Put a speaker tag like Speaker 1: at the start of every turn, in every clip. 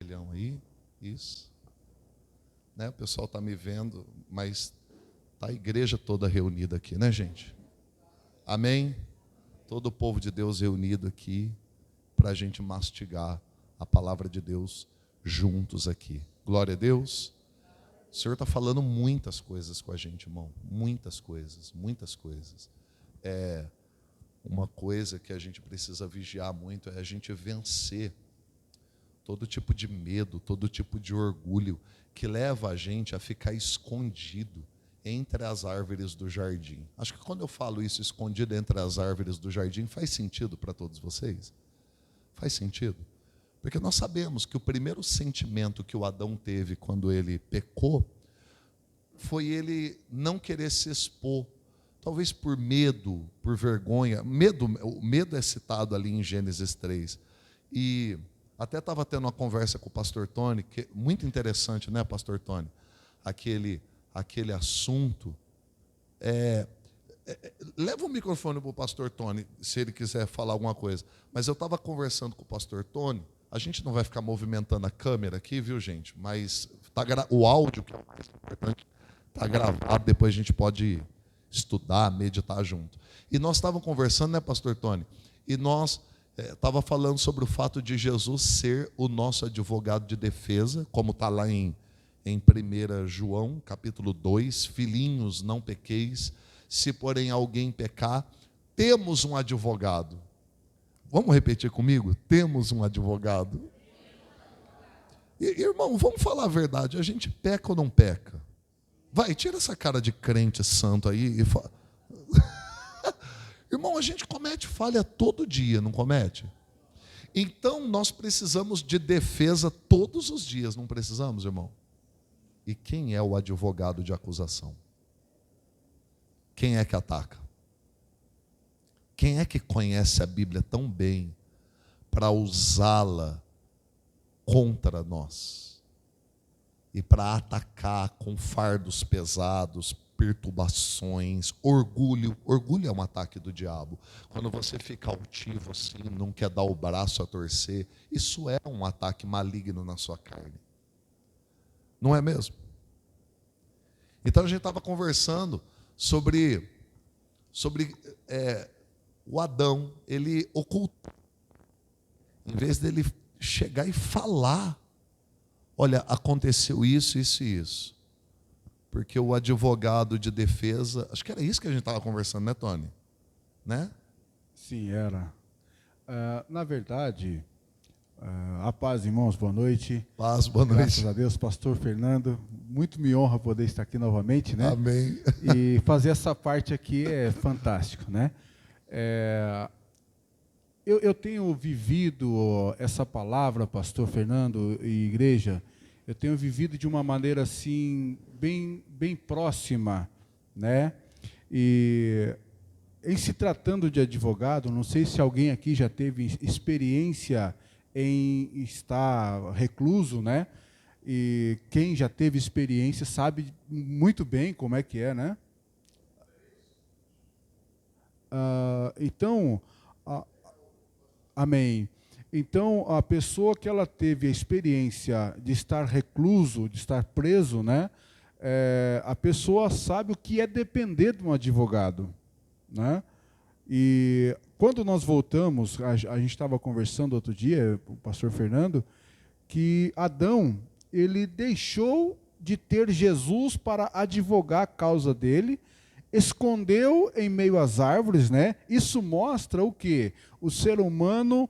Speaker 1: Milhão aí, isso. Né? O pessoal está me vendo, mas está a igreja toda reunida aqui, né, gente? Amém? Todo o povo de Deus reunido aqui para a gente mastigar a palavra de Deus juntos aqui. Glória a Deus. O Senhor está falando muitas coisas com a gente, irmão. Muitas coisas, muitas coisas. Uma coisa que a gente precisa vigiar muito é a gente vencer todo tipo de medo, todo tipo de orgulho que leva a gente a ficar escondido entre as árvores do jardim. Acho que quando eu falo isso, escondido entre as árvores do jardim, faz sentido para todos vocês? Faz sentido? Porque nós sabemos que o primeiro sentimento que o Adão teve quando ele pecou foi ele não querer se expor, talvez por medo, por vergonha. O medo é citado ali em Gênesis 3. E até estava tendo uma conversa com o pastor Tony, que é muito interessante, né, pastor Tony? Aquele assunto. Leva o microfone para o pastor Tony, se ele quiser falar alguma coisa. Mas eu estava conversando com o pastor Tony. A gente não vai ficar movimentando a câmera aqui, viu, gente? Mas o áudio, que é o mais importante, está gravado. Depois a gente pode estudar, meditar junto. E nós estávamos conversando, né, pastor Tony? E nós estava falando sobre o fato de Jesus ser o nosso advogado de defesa, como está lá em 1 João, capítulo 2, filhinhos, não pequeis, se porém alguém pecar, temos um advogado. Vamos repetir comigo? Temos um advogado. Irmão, vamos falar a verdade, a gente peca ou não peca? Vai, tira essa cara de crente santo aí e fala. Irmão, a gente comete falha todo dia, não comete? Então, nós precisamos de defesa todos os dias, não precisamos, irmão? E quem é o advogado de acusação? Quem é que ataca? Quem é que conhece a Bíblia tão bem para usá-la contra nós? E para atacar com fardos pesados, perturbações, orgulho. Orgulho é um ataque do diabo. Quando você fica altivo assim, não quer dar o braço a torcer, isso é um ataque maligno na sua carne. Não é mesmo? Então a gente estava conversando sobre o Adão. Ele ocultou. Em vez dele chegar e falar, olha, aconteceu isso, isso e isso. Porque o advogado de defesa, acho que era isso que a gente estava conversando, né, Tony? Né?
Speaker 2: Sim, era. Na verdade, a paz, irmãos, boa noite.
Speaker 1: Paz, boa noite.
Speaker 2: Graças a Deus, pastor Fernando, muito me honra poder estar aqui novamente, né?
Speaker 1: Amém.
Speaker 2: E fazer essa parte aqui é fantástico, né? Eu tenho vivido essa palavra, pastor Fernando e igreja, eu tenho vivido de uma maneira assim, bem próxima, né? E em se tratando de advogado, não sei se alguém aqui já teve experiência em estar recluso, né? E quem já teve experiência sabe muito bem como é que é, né? Então, amém. Então, a pessoa que ela teve a experiência de estar recluso, de estar preso, né? A pessoa sabe o que é depender de um advogado, né? E quando nós voltamos, a gente estava conversando outro dia, o pastor Fernando, que Adão, ele deixou de ter Jesus para advogar a causa dele, escondeu em meio às árvores, né? Isso mostra o quê? O ser humano,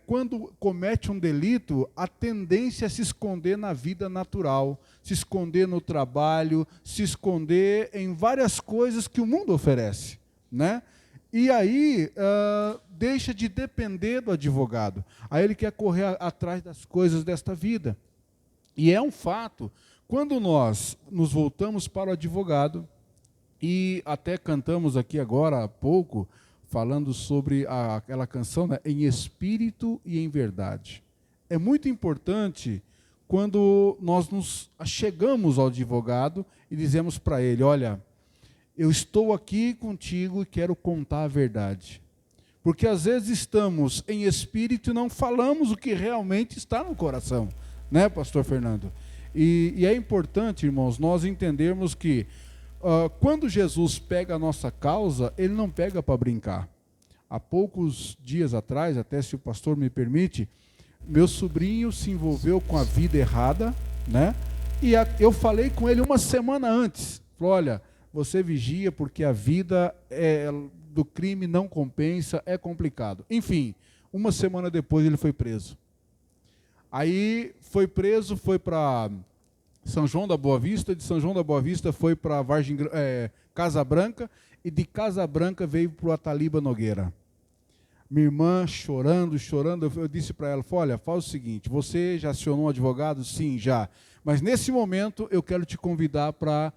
Speaker 2: quando comete um delito, a tendência é se esconder na vida natural, se esconder no trabalho, se esconder em várias coisas que o mundo oferece, né? E aí deixa de depender do advogado. Aí ele quer correr atrás das coisas desta vida. E é um fato, quando nós nos voltamos para o advogado, e até cantamos aqui agora há pouco, falando sobre aquela canção, né, em espírito e em verdade. É muito importante quando nós nos chegamos ao advogado e dizemos para ele, olha, eu estou aqui contigo e quero contar a verdade. Porque às vezes estamos em espírito e não falamos o que realmente está no coração, né, pastor Fernando? E é importante, irmãos, nós entendermos que quando Jesus pega a nossa causa, ele não pega para brincar. Há poucos dias atrás, até se o pastor me permite, meu sobrinho se envolveu com a vida errada, né? E eu falei com ele uma semana antes. Falei, olha, você vigia porque a vida do crime não compensa, é complicado. Enfim, uma semana depois ele foi preso. Aí foi preso, foi para São João da Boa Vista, de São João da Boa Vista foi para Casa Branca, e de Casa Branca veio para o Ataliba Nogueira. Minha irmã chorando, eu disse para ela, olha, faz o seguinte, você já acionou um advogado? Sim, já. Mas nesse momento eu quero te convidar para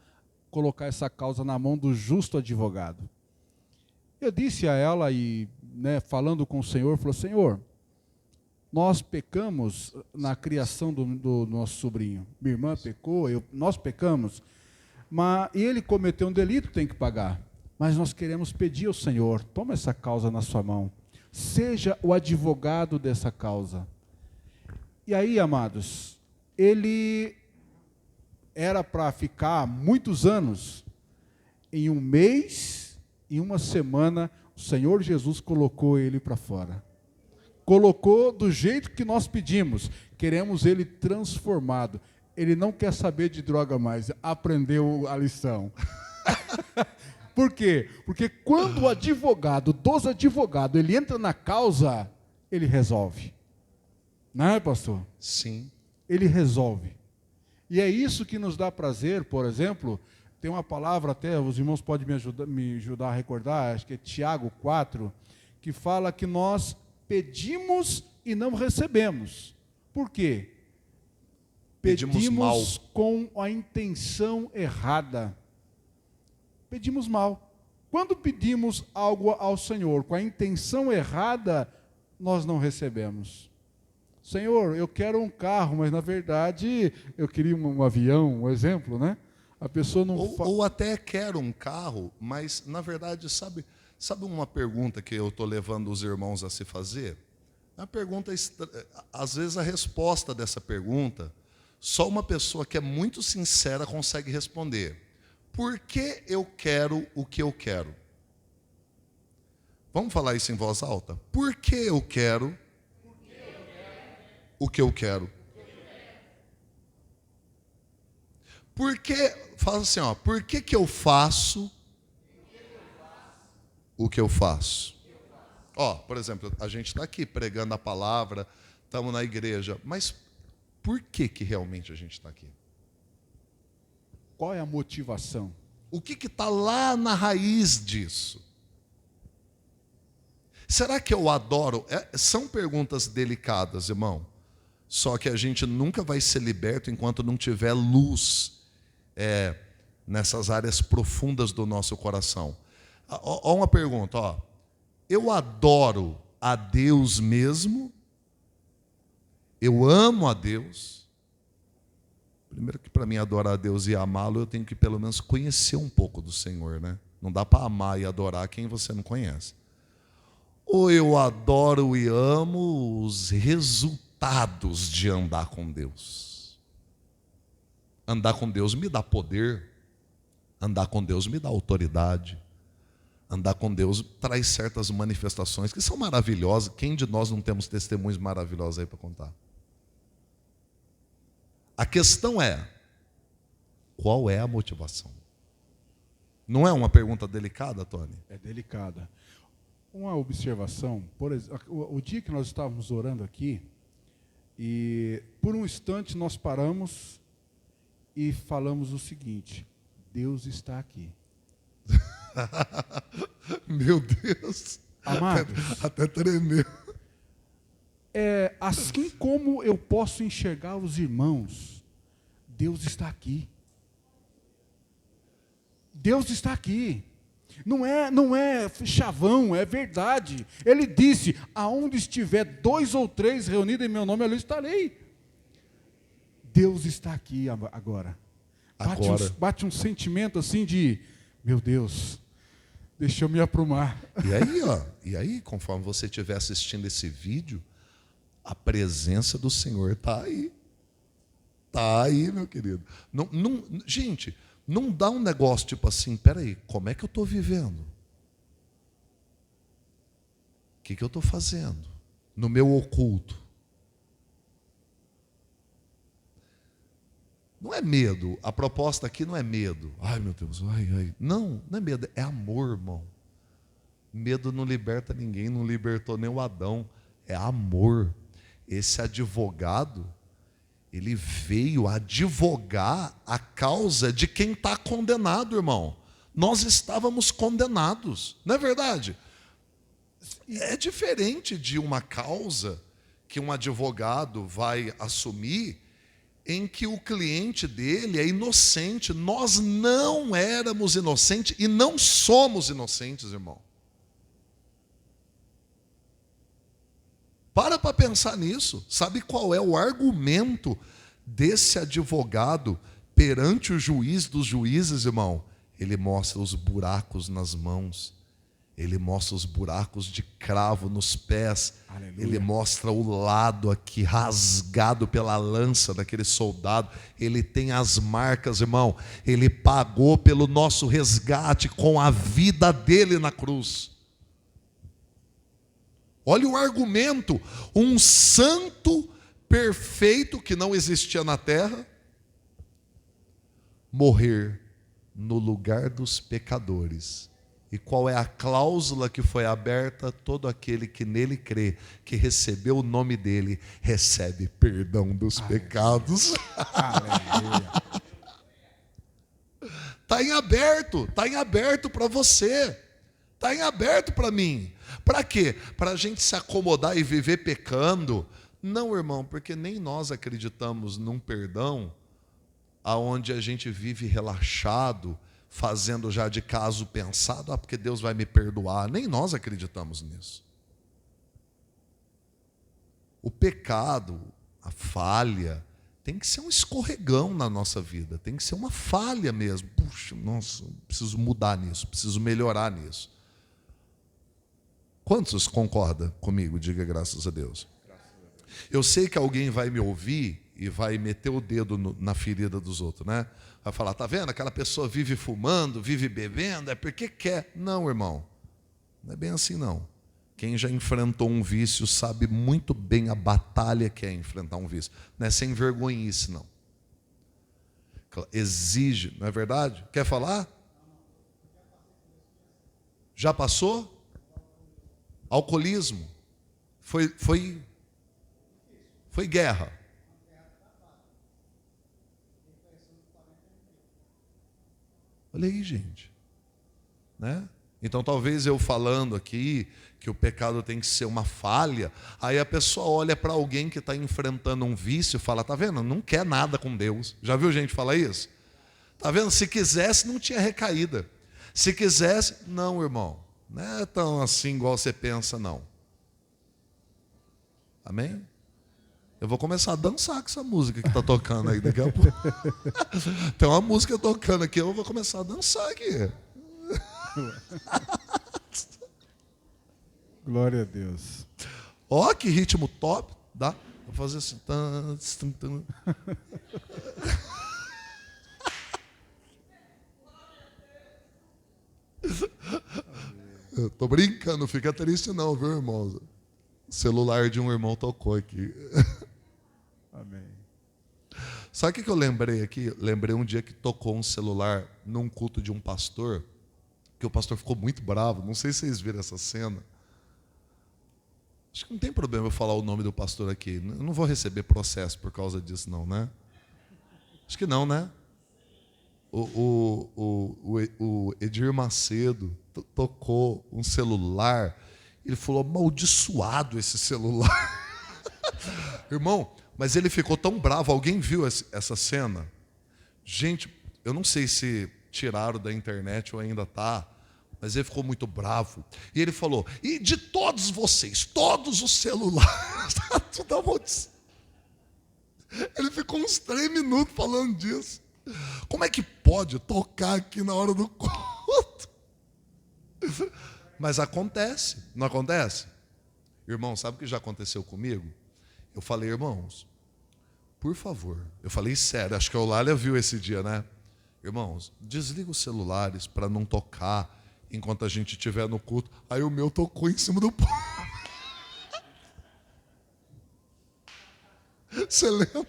Speaker 2: colocar essa causa na mão do justo advogado. Eu disse a ela, e falando com o Senhor, falou, Senhor, nós pecamos na criação do nosso sobrinho. Minha irmã pecou, nós pecamos, mas ele cometeu um delito, tem que pagar. Mas nós queremos pedir ao Senhor, toma essa causa na sua mão. Seja o advogado dessa causa. E aí, amados, ele era para ficar muitos anos. Em um mês, em uma semana, o Senhor Jesus colocou ele para fora. Colocou do jeito que nós pedimos. Queremos ele transformado. Ele não quer saber de droga mais. Aprendeu a lição. Por quê? Porque quando o advogado, dos advogados, ele entra na causa, ele resolve. Não é, pastor?
Speaker 1: Sim.
Speaker 2: Ele resolve. E é isso que nos dá prazer, por exemplo, tem uma palavra até, os irmãos podem me ajudar a recordar, acho que é Tiago 4, que fala que nós pedimos e não recebemos. Por quê? Pedimos
Speaker 1: mal.
Speaker 2: Com a intenção errada. Pedimos mal. Quando pedimos algo ao Senhor com a intenção errada, nós não recebemos. Senhor, eu quero um carro, mas na verdade eu queria um avião, um exemplo, né? A pessoa não
Speaker 1: ou até quer um carro, mas na verdade, sabe uma pergunta que eu estou levando os irmãos a se fazer? A pergunta, às vezes a resposta dessa pergunta, só uma pessoa que é muito sincera consegue responder. Por que eu quero o que eu quero? Vamos falar isso em voz alta? Por que eu quero o que eu quero? Por que, fala assim, por que eu faço o que eu faço? Por exemplo, a gente está aqui pregando a palavra, estamos na igreja, mas por que realmente a gente está aqui?
Speaker 2: Qual é a motivação?
Speaker 1: O que está lá na raiz disso? Será que eu adoro? São perguntas delicadas, irmão. Só que a gente nunca vai ser liberto enquanto não tiver luz nessas áreas profundas do nosso coração. Ó uma pergunta, eu adoro a Deus mesmo? Eu amo a Deus? Primeiro que para mim adorar a Deus e amá-lo, eu tenho que pelo menos conhecer um pouco do Senhor, né? Não dá para amar e adorar quem você não conhece. Ou eu adoro e amo os resultados de andar com Deus. Andar com Deus me dá poder, andar com Deus me dá autoridade, andar com Deus traz certas manifestações que são maravilhosas. Quem de nós não temos testemunhos maravilhosos aí para contar? A questão é, qual é a motivação? Não é uma pergunta delicada, Tony?
Speaker 2: É delicada. Uma observação, por exemplo, o dia que nós estávamos orando aqui, e por um instante nós paramos e falamos o seguinte: Deus está aqui.
Speaker 1: Meu Deus!
Speaker 2: Amados,
Speaker 1: até tremeu.
Speaker 2: Assim como eu posso enxergar os irmãos, Deus está aqui. Deus está aqui. Não é chavão, é verdade. Ele disse, aonde estiver 2 ou 3 reunidos em meu nome, ali estarei. Deus está aqui agora. Bate um sentimento assim de, meu Deus, Deixa eu me aprumar.
Speaker 1: E aí, ó, conforme você estiver assistindo esse vídeo, a presença do Senhor está aí. Está aí, meu querido. Gente, não dá um negócio tipo assim, peraí, como é que eu estou vivendo? O que eu estou fazendo? No meu oculto. Não é medo. A proposta aqui não é medo. Ai, meu Deus, ai. Não é medo, é amor, irmão. Medo não liberta ninguém, não libertou nem o Adão. É amor. Esse advogado, ele veio advogar a causa de quem está condenado, irmão. Nós estávamos condenados, não é verdade? É diferente de uma causa que um advogado vai assumir, em que o cliente dele é inocente. Nós não éramos inocentes e não somos inocentes, irmão. Para pensar nisso. Sabe qual é o argumento desse advogado perante o juiz dos juízes, irmão? Ele mostra os buracos nas mãos. Ele mostra os buracos de cravo nos pés. Aleluia. Ele mostra o lado aqui rasgado pela lança daquele soldado. Ele tem as marcas, irmão. Ele pagou pelo nosso resgate com a vida dele na cruz. Olha o argumento. Um santo perfeito que não existia na terra, morrer no lugar dos pecadores. E qual é a cláusula que foi aberta? Todo aquele que nele crê, que recebeu o nome dele, recebe perdão dos pecados. Está em aberto para você, está em aberto para mim. Para quê? Para a gente se acomodar e viver pecando? Não, irmão, porque nem nós acreditamos num perdão aonde a gente vive relaxado, fazendo já de caso pensado, porque Deus vai me perdoar. Nem nós acreditamos nisso. O pecado, a falha, tem que ser um escorregão na nossa vida, tem que ser uma falha mesmo. Puxa, nossa, preciso mudar nisso, preciso melhorar nisso. Quantos concordam comigo? Diga graças a Deus. Eu sei que alguém vai me ouvir e vai meter o dedo na ferida dos outros, né? Vai falar, tá vendo? Aquela pessoa vive fumando, vive bebendo, é porque quer. Não, irmão, não é bem assim não. Quem já enfrentou um vício sabe muito bem a batalha que é enfrentar um vício. Não é sem vergonhice, não. Exige, não é verdade? Quer falar? Já passou? Alcoolismo. Foi guerra. Olha aí, gente. Né? Então, talvez eu falando aqui que o pecado tem que ser uma falha, aí a pessoa olha para alguém que está enfrentando um vício e fala, tá vendo? Não quer nada com Deus. Já viu gente falar isso? Tá vendo? Se quisesse, não tinha recaída. Se quisesse, não, irmão. Não é tão assim igual você pensa, não. Amém? Eu vou começar a dançar com essa música que está tocando aí daqui a pouco. Tem uma música tocando aqui, eu vou começar a dançar aqui.
Speaker 2: Glória a Deus.
Speaker 1: Ó, que ritmo top. Dá? Vou fazer assim. Eu tô brincando, fica triste não, viu, irmão? O celular de um irmão tocou aqui.
Speaker 2: Amém.
Speaker 1: Sabe o que eu lembrei aqui? Lembrei um dia que tocou um celular num culto de um pastor, que o pastor ficou muito bravo. Não sei se vocês viram essa cena. Acho que não tem problema eu falar o nome do pastor aqui. Eu não vou receber processo por causa disso, não, né? Acho que não, né? O Edir Macedo tocou um celular. Ele falou, amaldiçoado esse celular. Irmão, mas ele ficou tão bravo. Alguém viu essa cena? Gente, eu não sei se tiraram da internet ou ainda está, mas ele ficou muito bravo. E ele falou, e de todos vocês, todos os celulares, está tudo amaldiçoado. Ele ficou uns 3 minutos falando disso. Como é que pode tocar aqui na hora do culto? Mas acontece, não acontece? Irmão, sabe o que já aconteceu comigo? Eu falei, irmãos, por favor, eu falei sério, acho que a Eulália viu esse dia, né? Irmãos, desliga os celulares para não tocar enquanto a gente estiver no culto. Aí o meu tocou em cima do povo. Você lembra?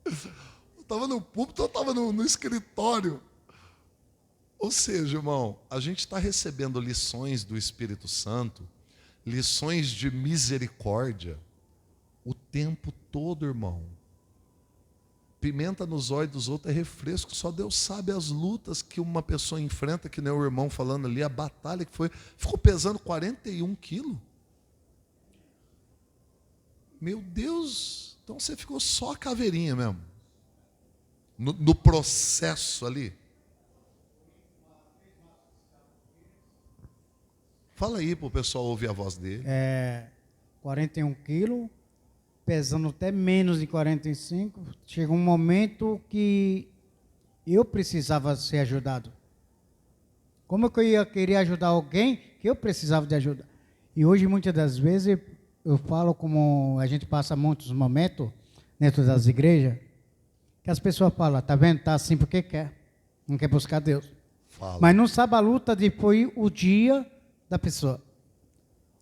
Speaker 1: Eu estava no púlpito, eu estava no escritório. Ou seja, irmão, a gente está recebendo lições do Espírito Santo, lições de misericórdia, o tempo todo, irmão. Pimenta nos olhos dos outros é refresco, só Deus sabe as lutas que uma pessoa enfrenta, que nem o irmão falando ali, a batalha que foi, ficou pesando 41 quilos. Meu Deus, então você ficou só a caveirinha mesmo, no processo ali. Fala aí para o pessoal ouvir a voz dele.
Speaker 3: 41 quilos, pesando até menos de 45. Chegou um momento que eu precisava ser ajudado. Como que eu ia querer ajudar alguém que eu precisava de ajuda? E hoje, muitas das vezes, eu falo como a gente passa muitos momentos dentro das igrejas, que as pessoas falam, tá vendo, tá assim porque quer, não quer buscar Deus.
Speaker 1: Fala.
Speaker 3: Mas não sabe a luta de foi o dia da pessoa.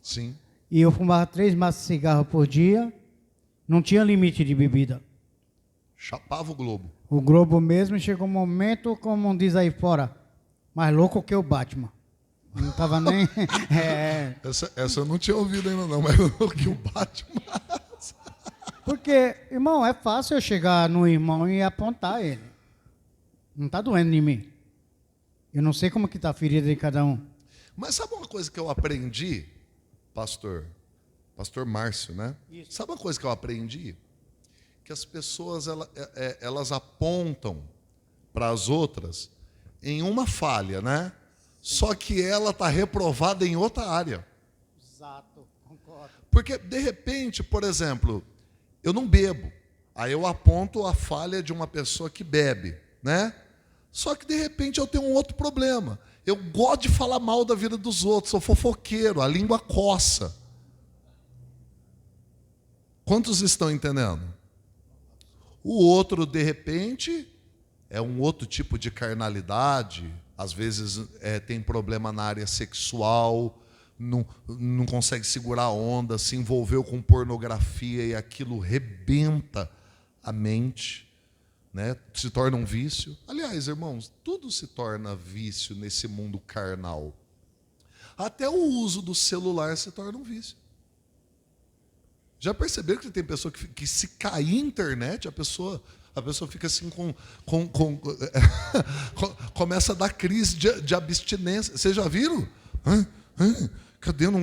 Speaker 1: Sim.
Speaker 3: E eu fumava 3 maços de cigarro por dia, não tinha limite de bebida.
Speaker 1: Chapava o globo.
Speaker 3: O Globo mesmo chegou um momento, como diz aí fora, mais louco que o Batman. Não estava nem...
Speaker 1: Essa eu não tinha ouvido ainda não, mas o que o Batman...
Speaker 3: Porque, irmão, é fácil eu chegar no irmão e apontar ele. Não está doendo em mim. Eu não sei como que está a ferida de cada um.
Speaker 1: Mas sabe uma coisa que eu aprendi, pastor Márcio, né? Isso. Sabe uma coisa que eu aprendi? Que as pessoas, elas apontam para as outras em uma falha, né? Sim. Só que ela está reprovada em outra área.
Speaker 3: Exato, concordo.
Speaker 1: Porque, de repente, por exemplo, eu não bebo. Aí eu aponto a falha de uma pessoa que bebe, né? Só que, de repente, eu tenho um outro problema. Eu gosto de falar mal da vida dos outros, sou fofoqueiro, a língua coça. Quantos estão entendendo? O outro, de repente, é um outro tipo de carnalidade, às vezes tem problema na área sexual, não consegue segurar a onda, se envolveu com pornografia e aquilo rebenta a mente. Né? Se torna um vício. Aliás, irmãos, tudo se torna vício nesse mundo carnal. Até o uso do celular se torna um vício. Já perceberam que tem pessoa que se cair a internet, a pessoa fica assim começa a dar crise de abstinência. Vocês já viram? Cadê? Eu não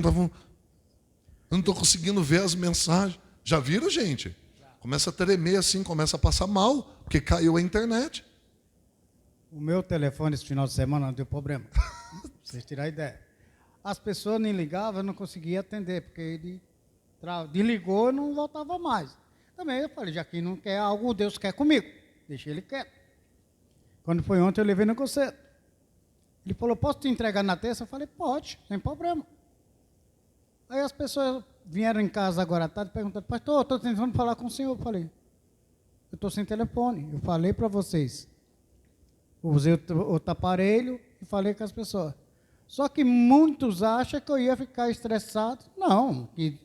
Speaker 1: estou conseguindo ver as mensagens. Já viram, gente? Começa a tremer assim, começa a passar mal, porque caiu a internet.
Speaker 3: O meu telefone esse final de semana não deu problema. Pra vocês tirarem ideia. As pessoas nem ligavam, eu não conseguia atender, porque ele desligou e não voltava mais. Também eu falei, já que não quer algo, Deus quer comigo. Deixa ele quieto. Quando foi ontem, eu levei no concerto. Ele falou, posso te entregar na terça? Eu falei, pode, sem problema. Aí as pessoas vieram em casa agora à tarde e perguntaram, pastor, estou tentando falar com o senhor. Eu falei, eu estou sem telefone. Eu falei para vocês. Eu usei outro aparelho e falei com as pessoas. Só que muitos acham que eu ia ficar estressado. Não, que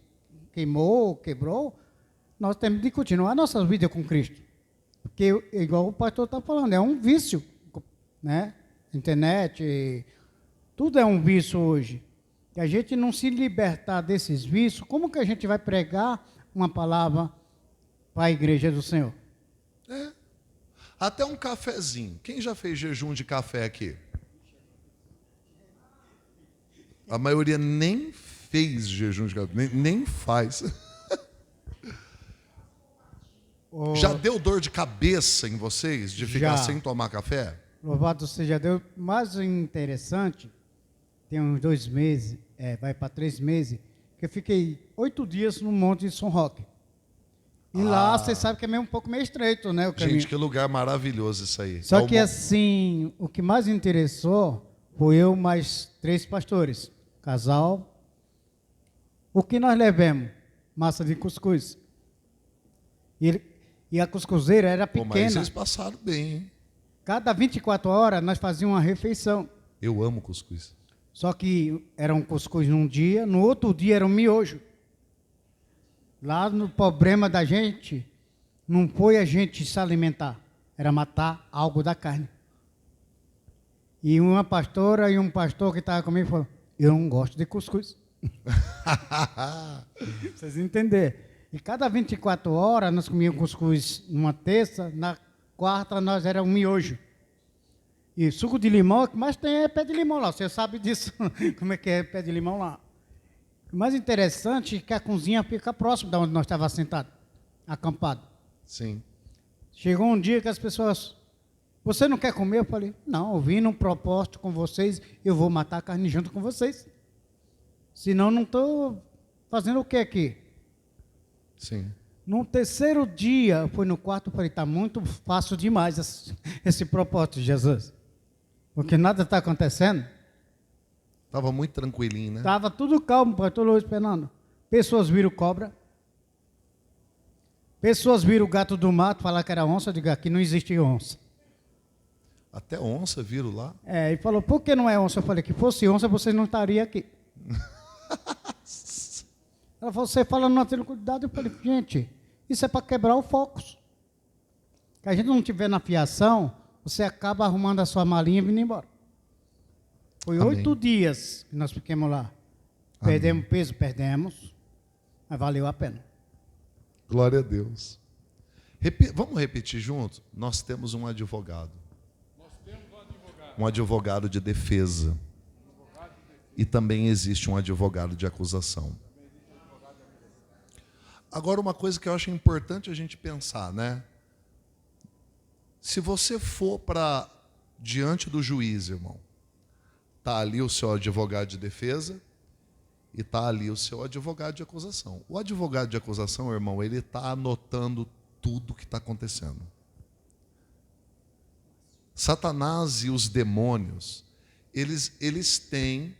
Speaker 3: queimou, quebrou. Nós temos de continuar a nossa vida com Cristo. Porque, igual o pastor está falando, é um vício. Né? Internet, tudo é um vício hoje. Que a gente não se libertar desses vícios, como que a gente vai pregar uma palavra para a igreja do Senhor?
Speaker 1: Até um cafezinho. Quem já fez jejum de café aqui? A maioria nem fez jejum de café, nem faz. Já deu dor de cabeça em vocês de ficar sem tomar café?
Speaker 3: Louvado seja Deus. Mais interessante, tem uns 2 meses, vai para 3 meses, que eu fiquei 8 dias no Monte de São Roque. E lá, você sabe que é um pouco meio estreito, né? O caminho.
Speaker 1: Gente, que lugar maravilhoso isso aí.
Speaker 3: Só que assim, o que mais interessou, Fui eu mais 3 pastores, casal. O que nós levamos? Massa de cuscuz. E a cuscuzeira era
Speaker 1: Pô, mas
Speaker 3: pequena.
Speaker 1: vocês passaram bem, hein?
Speaker 3: Cada 24 horas nós fazíamos uma refeição.
Speaker 1: Eu amo cuscuz.
Speaker 3: Só que era um cuscuz num dia, no outro dia era um miojo. Lá no problema da gente, não foi a gente se alimentar, era matar algo da carne. E uma pastora e um pastor que estava comigo falou, eu não gosto de cuscuz. Vocês entenderam. E cada 24 horas nós comíamos cuscuz numa terça, na quarta nós era um miojo. E suco de limão, o que mais tem é pé de limão lá. Você sabe disso, como é que é pé de limão lá. O mais interessante é que a cozinha fica próximo de onde nós estávamos sentados, acampados.
Speaker 1: Sim.
Speaker 3: Chegou um dia que as pessoas, você não quer comer? Eu falei, não, eu vim num propósito com vocês, eu vou matar a carne junto com vocês. Senão não estou fazendo o que aqui?
Speaker 1: Sim.
Speaker 3: No terceiro dia, eu fui no quarto e falei, está muito fácil demais esse propósito de Jesus. Porque nada está acontecendo.
Speaker 1: Tava muito tranquilinho, né?
Speaker 3: Estava tudo calmo, pastor Luiz Fernando. Pessoas viram cobra. Pessoas viram o gato do mato, falar que era onça, eu digo, aqui não existe onça.
Speaker 1: Até onça viram lá.
Speaker 3: E falou, por que não é onça? Eu falei, que fosse onça, você não estaria aqui. Ela falou, você fala não tendo cuidado. Eu falei, gente, isso é para quebrar o foco. Se a gente não tiver na fiação, você acaba arrumando a sua malinha e vindo embora. Foi
Speaker 1: Amém.
Speaker 3: 8 dias que nós ficamos lá.
Speaker 1: Amém.
Speaker 3: Perdemos peso, perdemos, mas valeu a pena.
Speaker 1: Glória a Deus. Vamos repetir junto? Nós temos um advogado. Um advogado de defesa. E também existe um advogado de acusação. Agora, uma coisa que eu acho importante a gente pensar, né? Se você for para diante do juiz, irmão, está ali o seu advogado de defesa e está ali o seu advogado de acusação. O advogado de acusação, irmão, ele está anotando tudo que está acontecendo. Satanás e os demônios, eles têm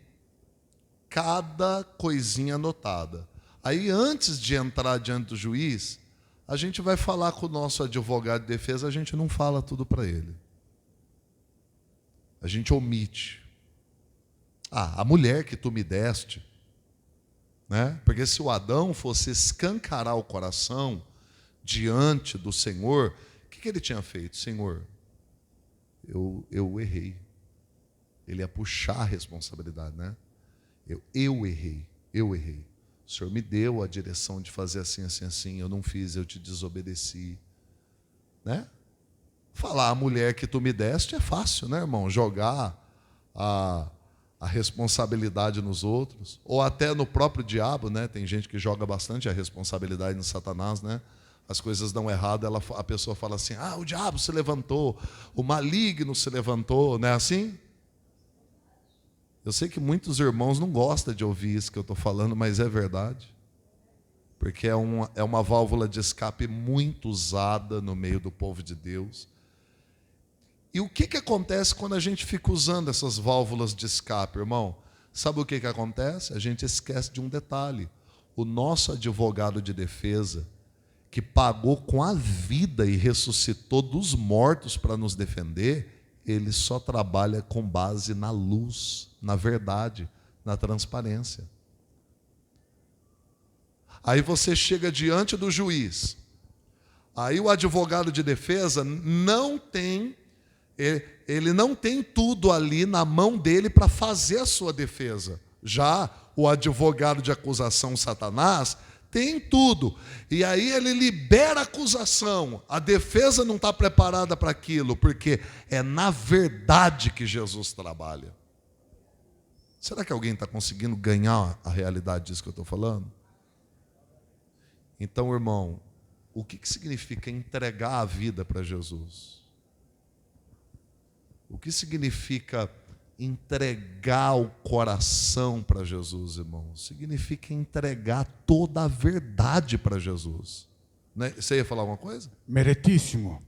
Speaker 1: cada coisinha anotada. Aí, antes de entrar diante do juiz, a gente vai falar com o nosso advogado de defesa, a gente não fala tudo para ele. A gente omite. A mulher que tu me deste, né? Porque se o Adão fosse escancarar o coração diante do Senhor, o que ele tinha feito? Senhor, eu errei. Ele ia puxar a responsabilidade, né? Eu errei. O Senhor me deu a direção de fazer assim, assim, assim. Eu não fiz, eu te desobedeci. Né? Falar a mulher que tu me deste é fácil, né, irmão? Jogar a responsabilidade nos outros. Ou até no próprio diabo, né? Tem gente que joga bastante a responsabilidade no Satanás, né? As coisas dão errado, a pessoa fala assim, o diabo se levantou, o maligno se levantou, não é assim? Eu sei que muitos irmãos não gostam de ouvir isso que eu estou falando, mas é verdade. Porque é uma válvula de escape muito usada no meio do povo de Deus. E o que acontece quando a gente fica usando essas válvulas de escape, irmão? Sabe o que acontece? A gente esquece de um detalhe. O nosso advogado de defesa, que pagou com a vida e ressuscitou dos mortos para nos defender, ele só trabalha com base na luz, na verdade, na transparência. Aí você chega diante do juiz. Aí o advogado de defesa ele não tem tudo ali na mão dele para fazer a sua defesa. Já o advogado de acusação, Satanás, tem tudo. E aí ele libera a acusação. A defesa não está preparada para aquilo, porque é na verdade que Jesus trabalha. Será que alguém está conseguindo ganhar a realidade disso que eu estou falando? Então, irmão, o que significa entregar a vida para Jesus? O que significa entregar o coração para Jesus, irmão? Significa entregar toda a verdade para Jesus. Né? Você ia falar uma coisa?
Speaker 2: Meritíssimo,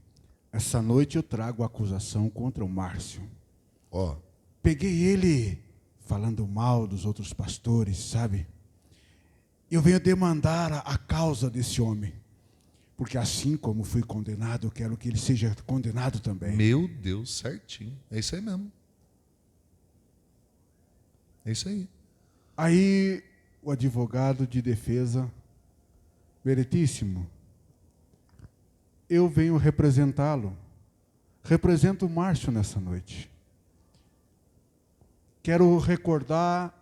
Speaker 2: essa noite eu trago a acusação contra o Márcio. peguei ele falando mal dos outros pastores, sabe? Eu venho demandar a causa desse homem. Porque assim como fui condenado, eu quero que ele seja condenado também.
Speaker 1: Meu Deus, certinho. É isso aí mesmo. É isso aí.
Speaker 2: Aí o advogado de defesa, meritíssimo, eu venho representá-lo. Represento o Márcio nessa noite. Quero recordar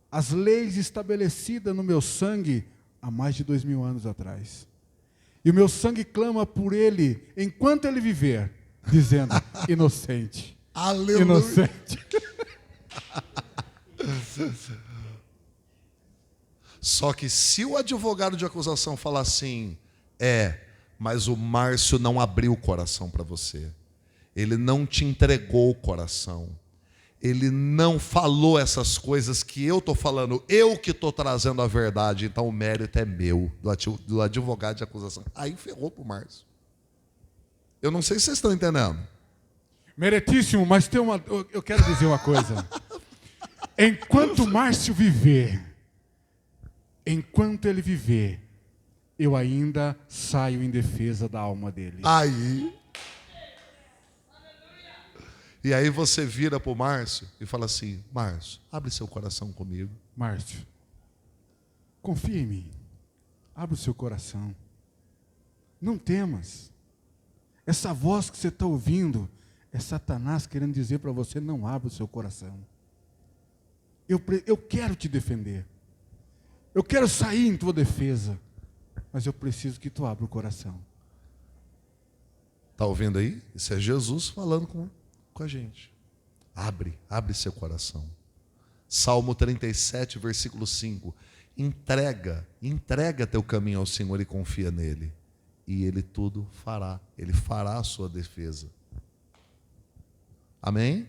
Speaker 2: as leis estabelecidas no meu sangue há mais de 2000 anos atrás. E o meu sangue clama por ele enquanto ele viver, dizendo, inocente.
Speaker 1: Aleluia.
Speaker 2: Inocente.
Speaker 1: Só que se o advogado de acusação falar assim, mas o Márcio não abriu o coração para você. Ele não te entregou o coração. Ele não falou essas coisas que eu estou falando, eu que estou trazendo a verdade, então o mérito é meu, do advogado de acusação. Aí ferrou para o Márcio. Eu não sei se vocês estão entendendo.
Speaker 2: Meritíssimo, mas eu quero dizer uma coisa. Enquanto o Márcio viver, enquanto ele viver, eu ainda saio em defesa da alma dele.
Speaker 1: Aí... E aí você vira para o Márcio e fala assim, Márcio, abre seu coração comigo.
Speaker 2: Márcio, confia em mim. Abre o seu coração. Não temas. Essa voz que você está ouvindo é Satanás querendo dizer para você, não abra o seu coração. Eu quero te defender. Eu quero sair em tua defesa. Mas eu preciso que tu abra o coração.
Speaker 1: Está ouvindo aí? Isso é Jesus falando com a gente. Abre seu coração. Salmo 37, versículo 5. Entrega teu caminho ao Senhor e confia nele. E ele tudo fará. Ele fará a sua defesa. Amém?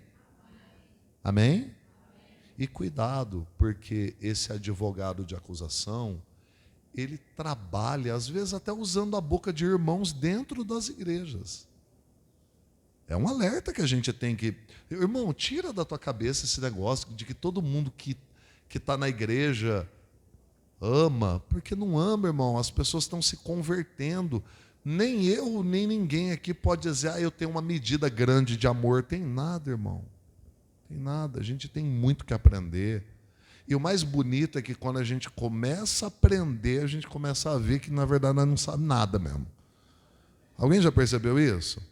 Speaker 1: Amém? E cuidado, porque esse advogado de acusação, ele trabalha, às vezes até usando a boca de irmãos dentro das igrejas. É um alerta que a gente tem que... Irmão, tira da tua cabeça esse negócio de que todo mundo que está na igreja ama, porque não ama, irmão. As pessoas estão se convertendo. Nem eu, nem ninguém aqui pode dizer, eu tenho uma medida grande de amor. Tem nada, irmão. Tem nada. A gente tem muito que aprender. E o mais bonito é que quando a gente começa a aprender, a gente começa a ver que, na verdade, nós não sabemos nada mesmo. Alguém já percebeu isso?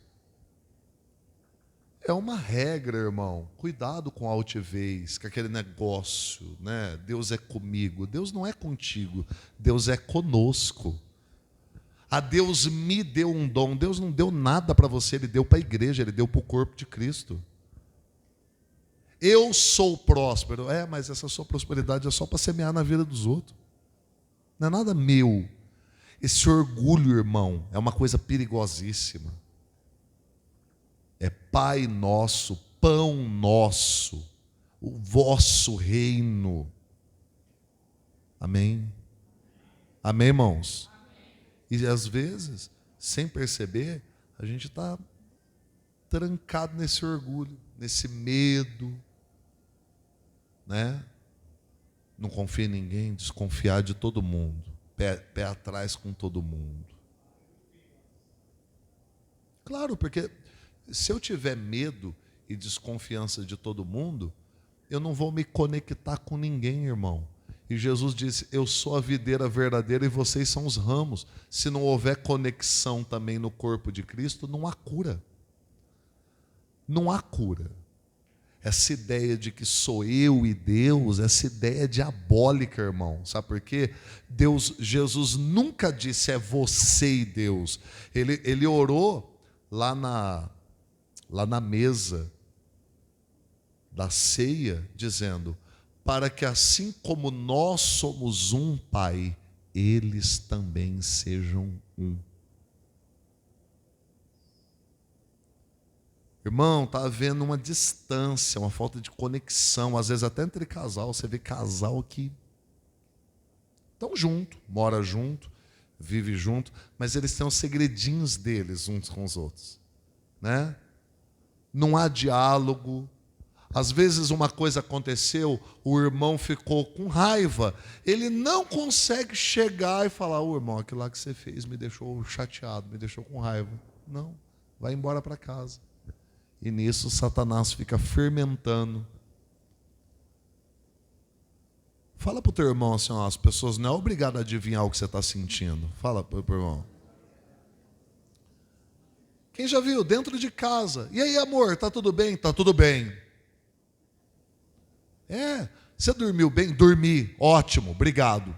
Speaker 1: É uma regra, irmão. Cuidado com a altivez, com aquele negócio, né? Deus é comigo. Deus não é contigo. Deus é conosco. Deus me deu um dom. Deus não deu nada para você. Ele deu para a igreja. Ele deu para o corpo de Cristo. Eu sou próspero. Mas essa sua prosperidade é só para semear na vida dos outros. Não é nada meu. Esse orgulho, irmão, é uma coisa perigosíssima. É Pai nosso, pão nosso, o vosso reino. Amém? Amém, irmãos? Amém. E às vezes, sem perceber, a gente está trancado nesse orgulho, nesse medo, né? Não confia em ninguém, desconfiar de todo mundo, pé atrás com todo mundo. Claro, porque se eu tiver medo e desconfiança de todo mundo, eu não vou me conectar com ninguém, irmão. E Jesus disse, eu sou a videira verdadeira e vocês são os ramos. Se não houver conexão também no corpo de Cristo, não há cura. Não há cura. Essa ideia de que sou eu e Deus, essa ideia é diabólica, irmão. Sabe por quê? Jesus nunca disse é você e Deus. Ele orou lá na mesa da ceia, dizendo, para que assim como nós somos um, Pai, eles também sejam um. Irmão, está havendo uma distância, uma falta de conexão, às vezes até entre casal. Você vê casal que estão junto, mora junto, vive junto, mas eles têm os segredinhos deles uns com os outros, né? Não há diálogo, Às vezes uma coisa aconteceu, o irmão ficou com raiva. Ele não consegue chegar e falar: ô irmão, aquilo lá que você fez me deixou chateado, me deixou com raiva. Não, vai embora para casa. E nisso Satanás fica fermentando. Fala para o teu irmão assim: ó, as pessoas não é obrigado a adivinhar o que você está sentindo. Fala para o irmão. Quem já viu? Dentro de casa. E aí, amor, tá tudo bem? Tá tudo bem. Você dormiu bem? Dormi. Ótimo, obrigado.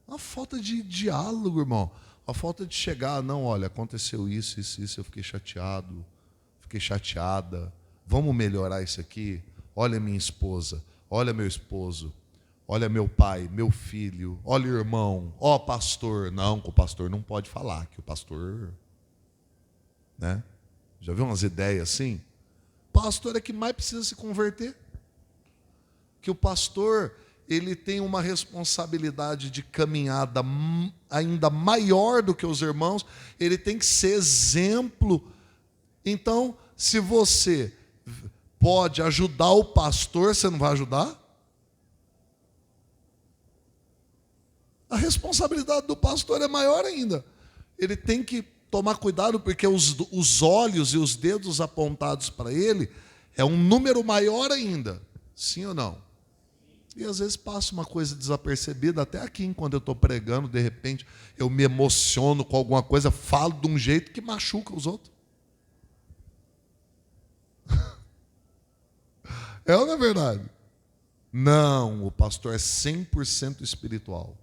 Speaker 1: Uma falta de diálogo, irmão. A falta de chegar, não, olha, aconteceu isso, eu fiquei chateado, fiquei chateada. Vamos melhorar isso aqui? Olha minha esposa, olha meu esposo, olha meu pai, meu filho, olha o irmão, ó pastor. Não, com o pastor não pode falar, que o pastor, né? Já viu umas ideias assim? O pastor é que mais precisa se converter. Que o pastor, ele tem uma responsabilidade de caminhada ainda maior do que os irmãos, ele tem que ser exemplo. Então, se você pode ajudar o pastor, você não vai ajudar? A responsabilidade do pastor é maior ainda. Ele tem que tomar cuidado, porque os olhos e os dedos apontados para ele é um número maior ainda. Sim ou não? E às vezes passa uma coisa desapercebida, até aqui, quando eu estou pregando, de repente eu me emociono com alguma coisa, falo de um jeito que machuca os outros. É ou não é verdade? Não, o pastor é 100% espiritual.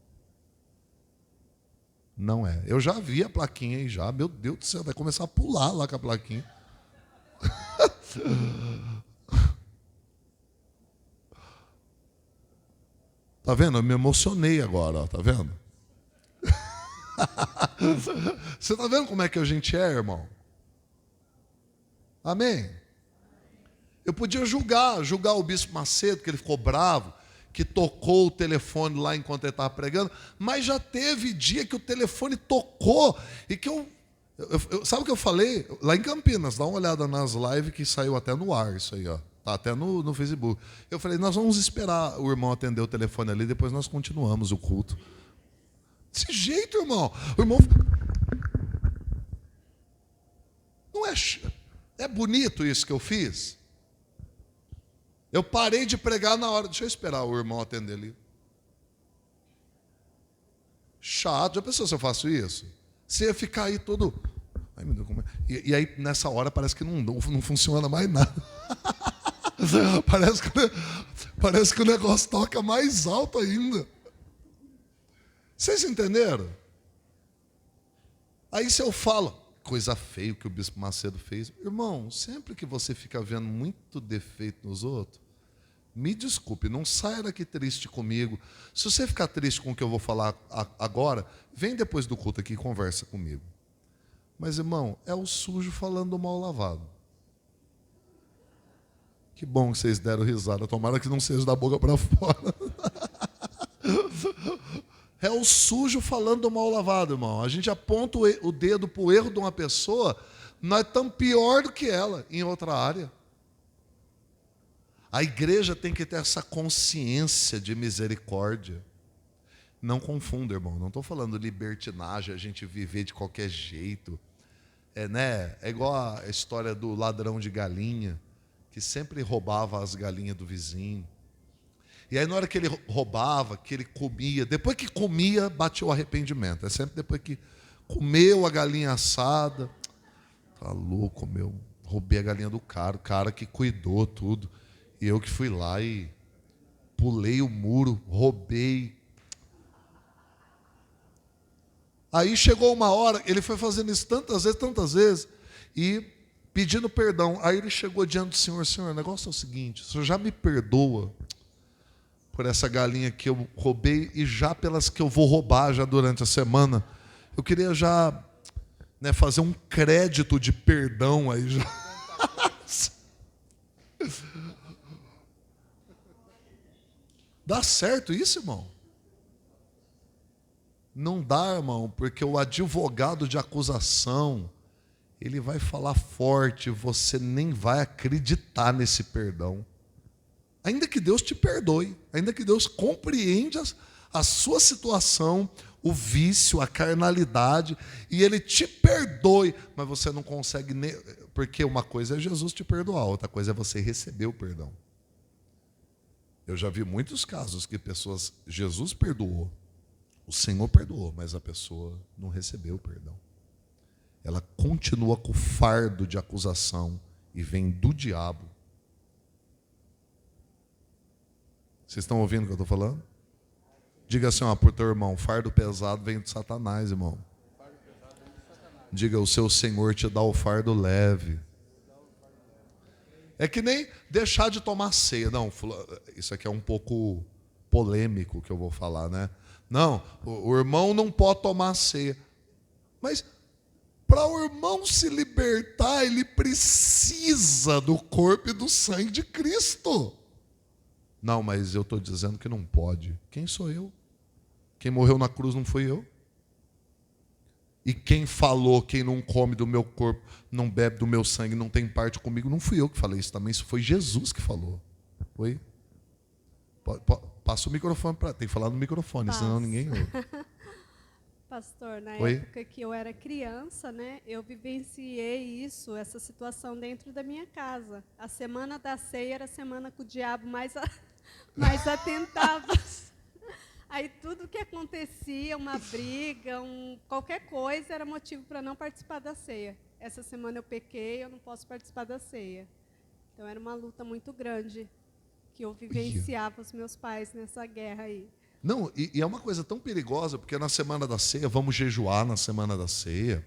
Speaker 1: Não é. Eu já vi a plaquinha aí já. Meu Deus do céu, vai começar a pular lá com a plaquinha. Tá vendo? Eu me emocionei agora, ó, tá vendo? Você tá vendo como é que a gente é, irmão? Amém? Eu podia julgar o bispo Macedo, que ele ficou bravo, que tocou o telefone lá enquanto ele estava pregando, mas já teve dia que o telefone tocou e que sabe o que eu falei? Lá em Campinas, dá uma olhada nas lives que saiu até no ar isso aí, ó. Tá até no Facebook. Eu falei: nós vamos esperar o irmão atender o telefone ali, depois nós continuamos o culto. Desse jeito, irmão. O irmão... Não é bonito isso que eu fiz? Eu parei de pregar na hora. Deixa eu esperar o irmão atender ali. Chato. Já pensou se eu faço isso? Você ia ficar aí todo... Ai, meu Deus, como é? E aí, nessa hora, parece que não funciona mais nada. Parece que o negócio toca mais alto ainda. Vocês entenderam? Aí se eu falo, coisa feia que o bispo Macedo fez. Irmão, sempre que você fica vendo muito defeito nos outros, me desculpe, não saia daqui triste comigo. Se você ficar triste com o que eu vou falar agora, vem depois do culto aqui e conversa comigo. Mas, irmão, é o sujo falando mal lavado. Que bom que vocês deram risada. Tomara que não seja da boca para fora. É o sujo falando mal lavado, irmão. A gente aponta o dedo para o erro de uma pessoa, nós estamos pior do que ela em outra área. A igreja tem que ter essa consciência de misericórdia. Não confunda, irmão. Não estou falando libertinagem, a gente viver de qualquer jeito. É igual a história do ladrão de galinha, que sempre roubava as galinhas do vizinho. E aí, na hora que ele roubava, que ele comia, depois que comia, batia o arrependimento. É sempre depois que comeu a galinha assada. Tá louco, meu. Roubei a galinha do cara, o cara que cuidou tudo. E eu que fui lá e pulei o muro, roubei. Aí chegou uma hora, ele foi fazendo isso tantas vezes, e pedindo perdão. Aí ele chegou diante do Senhor: Senhor, o negócio é o seguinte, o Senhor já me perdoa por essa galinha que eu roubei e já pelas que eu vou roubar já durante a semana. Eu queria já fazer um crédito de perdão aí já. Dá certo isso, irmão? Não dá, irmão, porque o advogado de acusação, ele vai falar forte, você nem vai acreditar nesse perdão. Ainda que Deus te perdoe, ainda que Deus compreenda a sua situação, o vício, a carnalidade, e Ele te perdoe, mas você não consegue, porque uma coisa é Jesus te perdoar, outra coisa é você receber o perdão. Eu já vi muitos casos que pessoas, Jesus perdoou, o Senhor perdoou, mas a pessoa não recebeu o perdão. Ela continua com o fardo de acusação e vem do diabo. Vocês estão ouvindo o que eu estou falando? Diga assim, para o teu irmão, fardo pesado vem de Satanás, irmão. Diga, o seu Senhor te dá o fardo leve. É que nem deixar de tomar ceia. Não, isso aqui é um pouco polêmico que eu vou falar, né? Não, o irmão não pode tomar ceia. Mas para o irmão se libertar, ele precisa do corpo e do sangue de Cristo. Não, mas eu estou dizendo que não pode. Quem sou eu? Quem morreu na cruz não fui eu. E quem falou, quem não come do meu corpo, não bebe do meu sangue, não tem parte comigo, não fui eu que falei isso também, isso foi Jesus que falou. Oi? Passa o microfone para... Tem que falar no microfone, senão ninguém ouve.
Speaker 4: Pastor, na
Speaker 1: Oi?
Speaker 4: época que eu era criança, né, eu vivenciei isso, essa situação dentro da minha casa. A semana da ceia era a semana que o diabo mais atentava. Aí tudo que acontecia, uma briga, qualquer coisa, era motivo para não participar da ceia. Essa semana eu pequei, eu não posso participar da ceia. Então era uma luta muito grande que eu vivenciava os meus pais nessa guerra aí.
Speaker 1: Não, e é uma coisa tão perigosa, porque na semana da ceia, vamos jejuar na semana da ceia.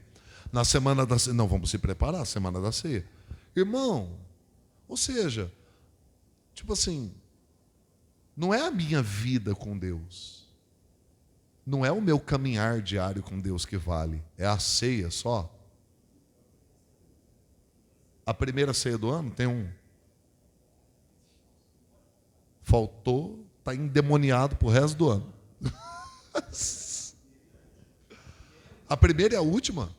Speaker 1: Na semana da ceia, não, vamos se preparar, semana da ceia. Irmão, ou seja, tipo assim, não é a minha vida com Deus. Não é o meu caminhar diário com Deus que vale. É a ceia só. A primeira ceia do ano tem faltou, está endemoniado para o resto do ano. A primeira e a última.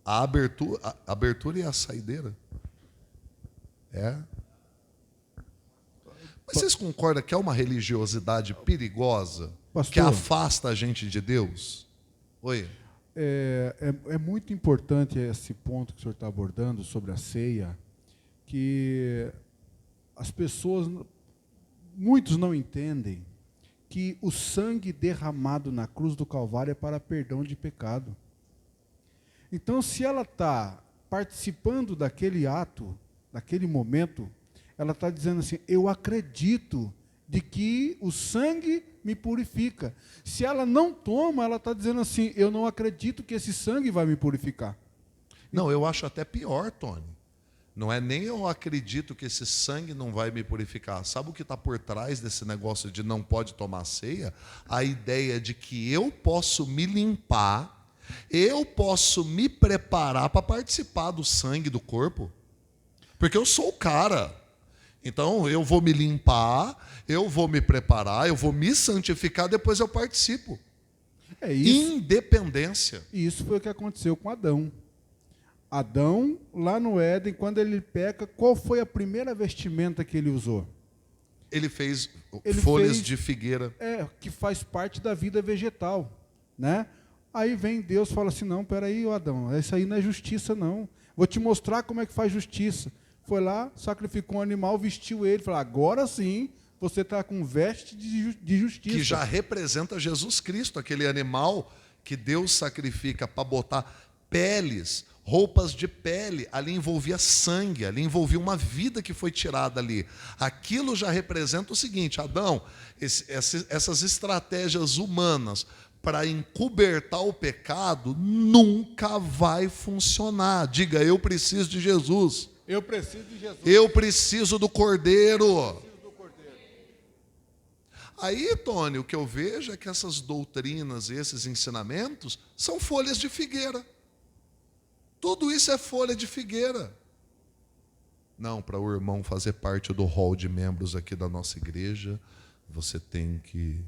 Speaker 1: A abertura e a saideira. É. Mas vocês concordam que é uma religiosidade perigosa?
Speaker 2: Pastor,
Speaker 1: que afasta a gente de Deus? Oi?
Speaker 2: É muito importante esse ponto que o senhor está abordando sobre a ceia, que as pessoas, muitos não entendem que o sangue derramado na cruz do Calvário é para perdão de pecado. Então, se ela está participando daquele ato, daquele momento, ela está dizendo assim, eu acredito de que o sangue me purifica. Se ela não toma, ela está dizendo assim, eu não acredito que esse sangue vai me purificar.
Speaker 1: Não, eu acho até pior, Tony. Não é nem eu acredito que esse sangue não vai me purificar. Sabe o que está por trás desse negócio de não pode tomar ceia? A ideia de que eu posso me limpar, eu posso me preparar para participar do sangue do corpo. Porque eu sou o cara. Então, eu vou me limpar, eu vou me preparar, eu vou me santificar, depois eu participo.
Speaker 2: É isso.
Speaker 1: Independência.
Speaker 2: E isso foi o que aconteceu com Adão. Adão, lá no Éden, quando ele peca, qual foi a primeira vestimenta que ele usou?
Speaker 1: Ele fez folhas de figueira.
Speaker 2: Que faz parte da vida vegetal, né? Aí vem Deus e fala assim, não, peraí, Adão, isso aí não é justiça, não. Vou te mostrar como é que faz justiça. Foi lá, sacrificou um animal, vestiu ele, falou, agora sim, você está com veste de justiça.
Speaker 1: Que já representa Jesus Cristo, aquele animal que Deus sacrifica para botar peles, roupas de pele, ali envolvia sangue, ali envolvia uma vida que foi tirada ali. Aquilo já representa o seguinte, Adão, essas estratégias humanas para encobertar o pecado nunca vai funcionar. Diga, eu preciso de Jesus.
Speaker 2: Eu preciso de Jesus.
Speaker 1: Eu preciso do Cordeiro. Aí, Tony, o que eu vejo é que essas doutrinas, esses ensinamentos, são folhas de figueira. Tudo isso é folha de figueira. Não, para o irmão fazer parte do hall de membros aqui da nossa igreja, você tem que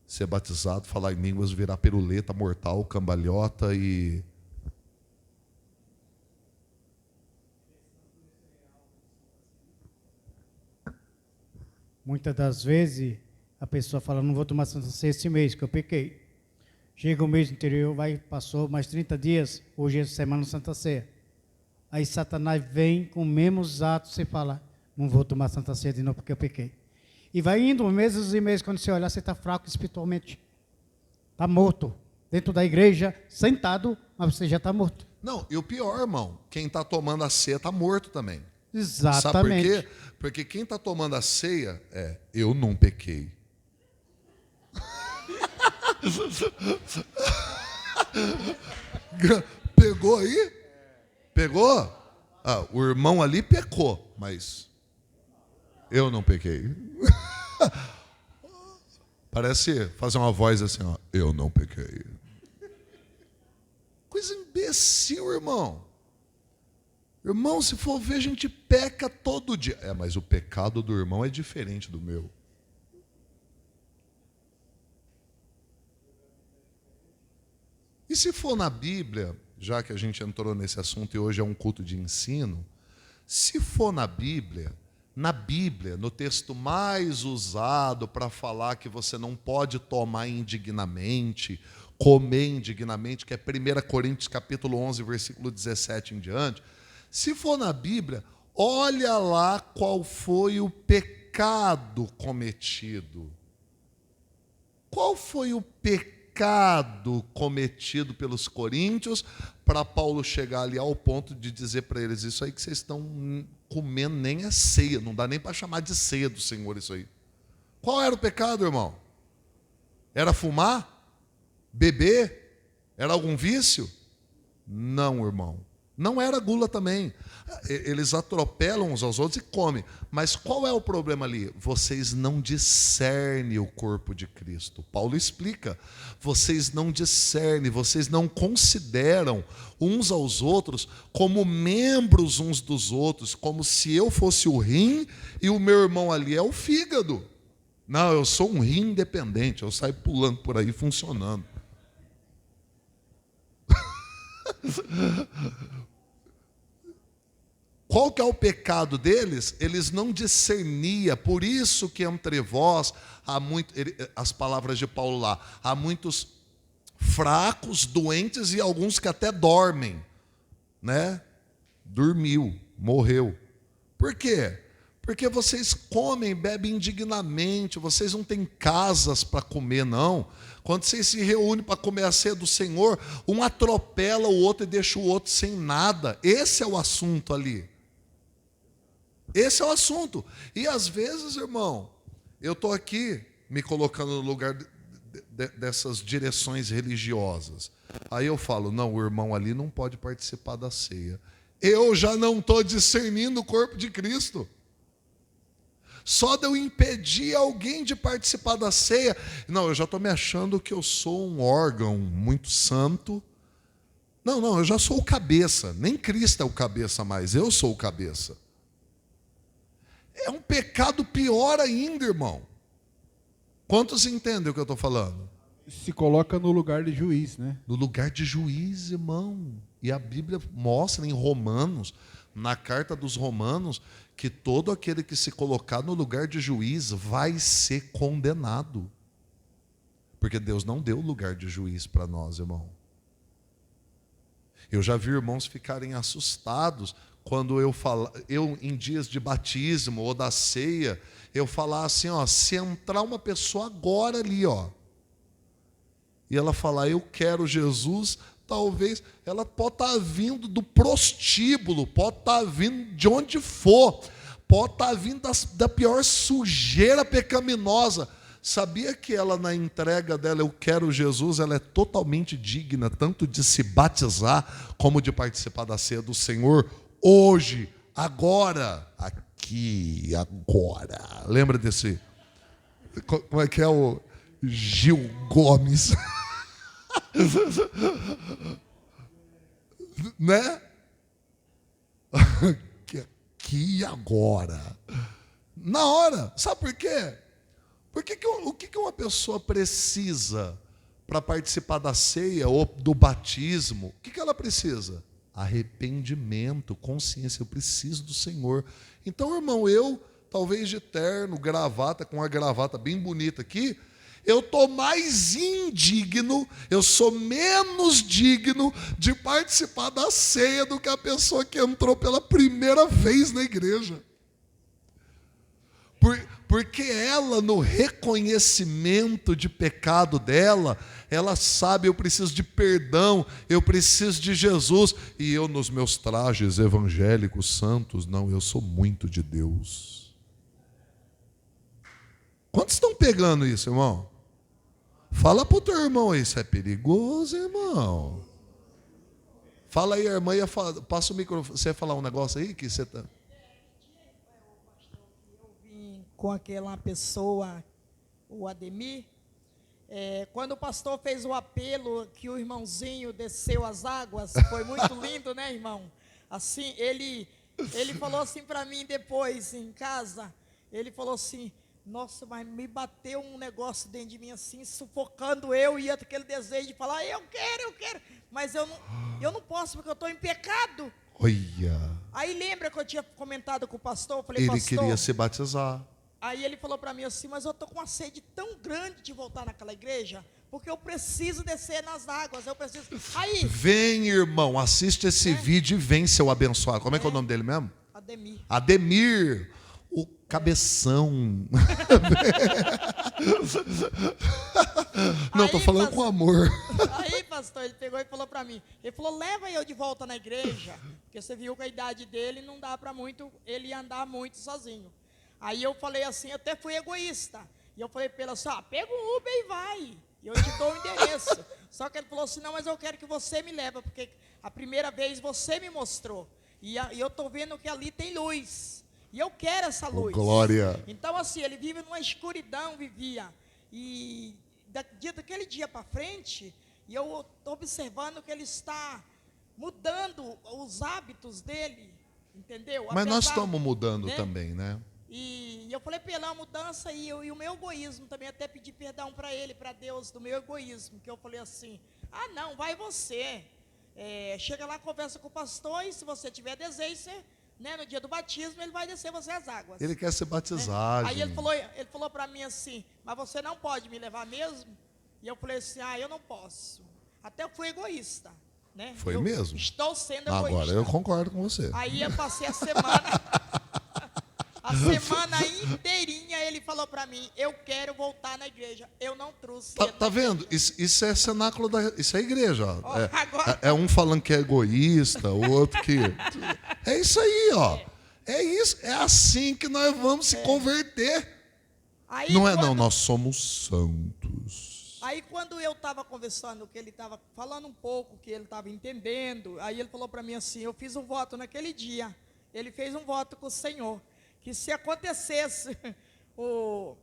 Speaker 1: ser batizado, falar em línguas, virar piruleta, mortal, cambalhota e
Speaker 3: muitas das vezes a pessoa fala, não vou tomar Santa Ceia esse mês, que eu pequei. Chega o mês anterior, passou mais 30 dias, hoje é semana Santa Ceia. Aí Satanás vem com os mesmos atos, você fala, não vou tomar Santa Ceia de novo porque eu pequei. E vai indo meses e meses, quando você olhar, você está fraco espiritualmente. Está morto. Dentro da igreja, sentado, mas você já está morto.
Speaker 1: Não, e o pior, irmão, quem está tomando a ceia está morto também.
Speaker 3: Exatamente.
Speaker 1: Sabe por quê? Porque quem está tomando a ceia eu não pequei. Pegou aí? Pegou? Ah, o irmão ali pecou, mas eu não pequei. Parece fazer uma voz assim, ó, eu não pequei. Coisa imbecil, irmão. Irmão, se for ver, a gente peca todo dia. Mas o pecado do irmão é diferente do meu. E se for na Bíblia, já que a gente entrou nesse assunto e hoje é um culto de ensino, se for na Bíblia, no texto mais usado para falar que você não pode tomar indignamente, comer indignamente, que é 1 Coríntios capítulo 11, versículo 17 em diante, se for na Bíblia, olha lá qual foi o pecado cometido. Qual foi o pecado cometido pelos coríntios para Paulo chegar ali ao ponto de dizer para eles, isso aí que vocês estão comendo nem é ceia, não dá nem para chamar de ceia do Senhor isso aí. Qual era o pecado, irmão? Era fumar? Beber? Era algum vício? Não, irmão. Não era gula também. Eles atropelam uns aos outros e comem. Mas qual é o problema ali? Vocês não discernem o corpo de Cristo. Paulo explica. Vocês não discernem, vocês não consideram uns aos outros como membros uns dos outros, como se eu fosse o rim e o meu irmão ali é o fígado. Não, eu sou um rim independente, eu saio pulando por aí funcionando. Qual que é o pecado deles? Eles não discerniam, por isso que entre vós há as palavras de Paulo lá, há muitos fracos, doentes e alguns que até dormem, né? Dormiu, morreu. Por quê? Porque vocês comem, bebem indignamente, vocês não têm casas para comer, não. Quando vocês se reúnem para comer a ceia do Senhor, um atropela o outro e deixa o outro sem nada. Esse é o assunto ali. Esse é o assunto. E às vezes, irmão, eu estou aqui me colocando no lugar dessas direções religiosas. Aí eu falo, não, o irmão ali não pode participar da ceia. Eu já não estou discernindo o corpo de Cristo. Só de eu impedir alguém de participar da ceia, não, eu já estou me achando que eu sou um órgão muito santo. Não, eu já sou o cabeça. Nem Cristo é o cabeça mais, eu sou o cabeça. É um pecado pior ainda, irmão. Quantos entendem o que eu estou falando?
Speaker 2: Se coloca no lugar de juiz, né?
Speaker 1: No lugar de juiz, irmão. E a Bíblia mostra em Romanos, na carta dos Romanos, que todo aquele que se colocar no lugar de juiz vai ser condenado. Porque Deus não deu lugar de juiz para nós, irmão. Eu já vi irmãos ficarem assustados quando eu em dias de batismo ou da ceia, eu falar assim, ó, se entrar uma pessoa agora ali, ó, e ela falar, eu quero Jesus, talvez, ela pode estar vindo do prostíbulo, pode estar vindo de onde for, pode estar vindo da pior sujeira pecaminosa. Sabia que ela, na entrega dela, eu quero Jesus, ela é totalmente digna, tanto de se batizar, como de participar da ceia do Senhor, hoje, agora, aqui, agora. Lembra desse, como é que é o Gil Gomes? Né? Aqui agora. Na hora. Sabe por quê? O que uma pessoa precisa para participar da ceia ou do batismo? O que ela precisa? Arrependimento, consciência. Eu preciso do Senhor. Então, irmão, eu talvez de terno, gravata, com uma gravata bem bonita aqui, eu estou mais indigno, eu sou menos digno de participar da ceia do que a pessoa que entrou pela primeira vez na igreja. Porque ela, no reconhecimento de pecado dela, ela sabe, eu preciso de perdão, eu preciso de Jesus. E eu, nos meus trajes evangélicos santos, não, eu sou muito de Deus. Quantos estão pegando isso, irmão? Fala para o teu irmão aí, isso é perigoso, irmão. Fala aí, a irmã, passa o microfone. Você ia falar um negócio aí que você está...
Speaker 5: Com aquela pessoa, o Ademir, quando o pastor fez o apelo que o irmãozinho desceu as águas, foi muito lindo, né, irmão? Assim, ele falou assim para mim depois em casa, ele falou assim: nossa, mas me bateu um negócio dentro de mim assim, sufocando eu, e aquele desejo de falar, eu quero, mas eu não posso porque eu estou em pecado.
Speaker 1: Olha.
Speaker 5: Aí lembra que eu tinha comentado com o pastor, eu falei,
Speaker 1: Ele
Speaker 5: pastor,
Speaker 1: queria se batizar.
Speaker 5: aí ele falou para mim assim, mas eu estou com uma sede tão grande de voltar naquela igreja, porque eu preciso descer nas águas, eu preciso... Aí,
Speaker 1: Vem, irmão, assiste esse vídeo e vem, seu abençoado. Como é que é o nome dele mesmo?
Speaker 5: Ademir,
Speaker 1: Ademir, o cabeção. Não, estou
Speaker 5: Aí,
Speaker 1: falando
Speaker 5: pastor-
Speaker 1: com amor.
Speaker 5: aí pastor, ele pegou e falou para mim, ele falou, leva eu de volta na igreja, porque você viu que a idade dele não dá para muito, ele andar muito sozinho. Aí eu falei assim, eu até fui egoísta, e eu falei para ele assim, pega um Uber e vai, e eu te dou o endereço. Só que ele falou assim, não, mas eu quero que você me leve, porque a primeira vez você me mostrou, e eu estou vendo que ali tem luz, e eu quero essa luz.
Speaker 1: Glória.
Speaker 5: Então assim, ele vive numa escuridão, vivia, e daquele dia para frente, e eu estou observando que ele está mudando os hábitos dele, entendeu?
Speaker 1: Mas nós
Speaker 5: Apesar,
Speaker 1: estamos mudando
Speaker 5: né?
Speaker 1: também, né?
Speaker 5: E eu falei para ele, uma mudança, e o meu egoísmo também, até pedi perdão para ele, para Deus, do meu egoísmo, que eu falei assim, não, vai você, chega lá, conversa com o pastor, e se você tiver desejo, você, né, no dia do batismo, ele vai descer você as águas.
Speaker 1: Ele quer se batizar.
Speaker 5: Aí ele
Speaker 1: gente.
Speaker 5: falou para mim assim, mas você não pode me levar mesmo? E eu falei assim, eu não posso. Até eu fui egoísta, né?
Speaker 1: Foi
Speaker 5: eu
Speaker 1: mesmo?
Speaker 5: Estou sendo egoísta.
Speaker 1: Agora eu concordo com você.
Speaker 5: Aí eu passei a semana inteirinha, ele falou para mim, eu quero voltar na igreja. Eu não trouxe.
Speaker 1: Tá vendo? Isso é cenáculo isso é igreja. Ó.
Speaker 5: Ó, agora-
Speaker 1: É um falando que é egoísta, o outro que... É isso aí, ó. É isso. É assim que nós vamos se converter.
Speaker 5: Aí,
Speaker 1: Não é não,
Speaker 5: quando-
Speaker 1: nós somos santos.
Speaker 5: Aí quando eu estava conversando, que ele estava falando um pouco, que ele estava entendendo, aí ele falou para mim assim, eu fiz um voto naquele dia, ele fez um voto com o Senhor, que se acontecesse o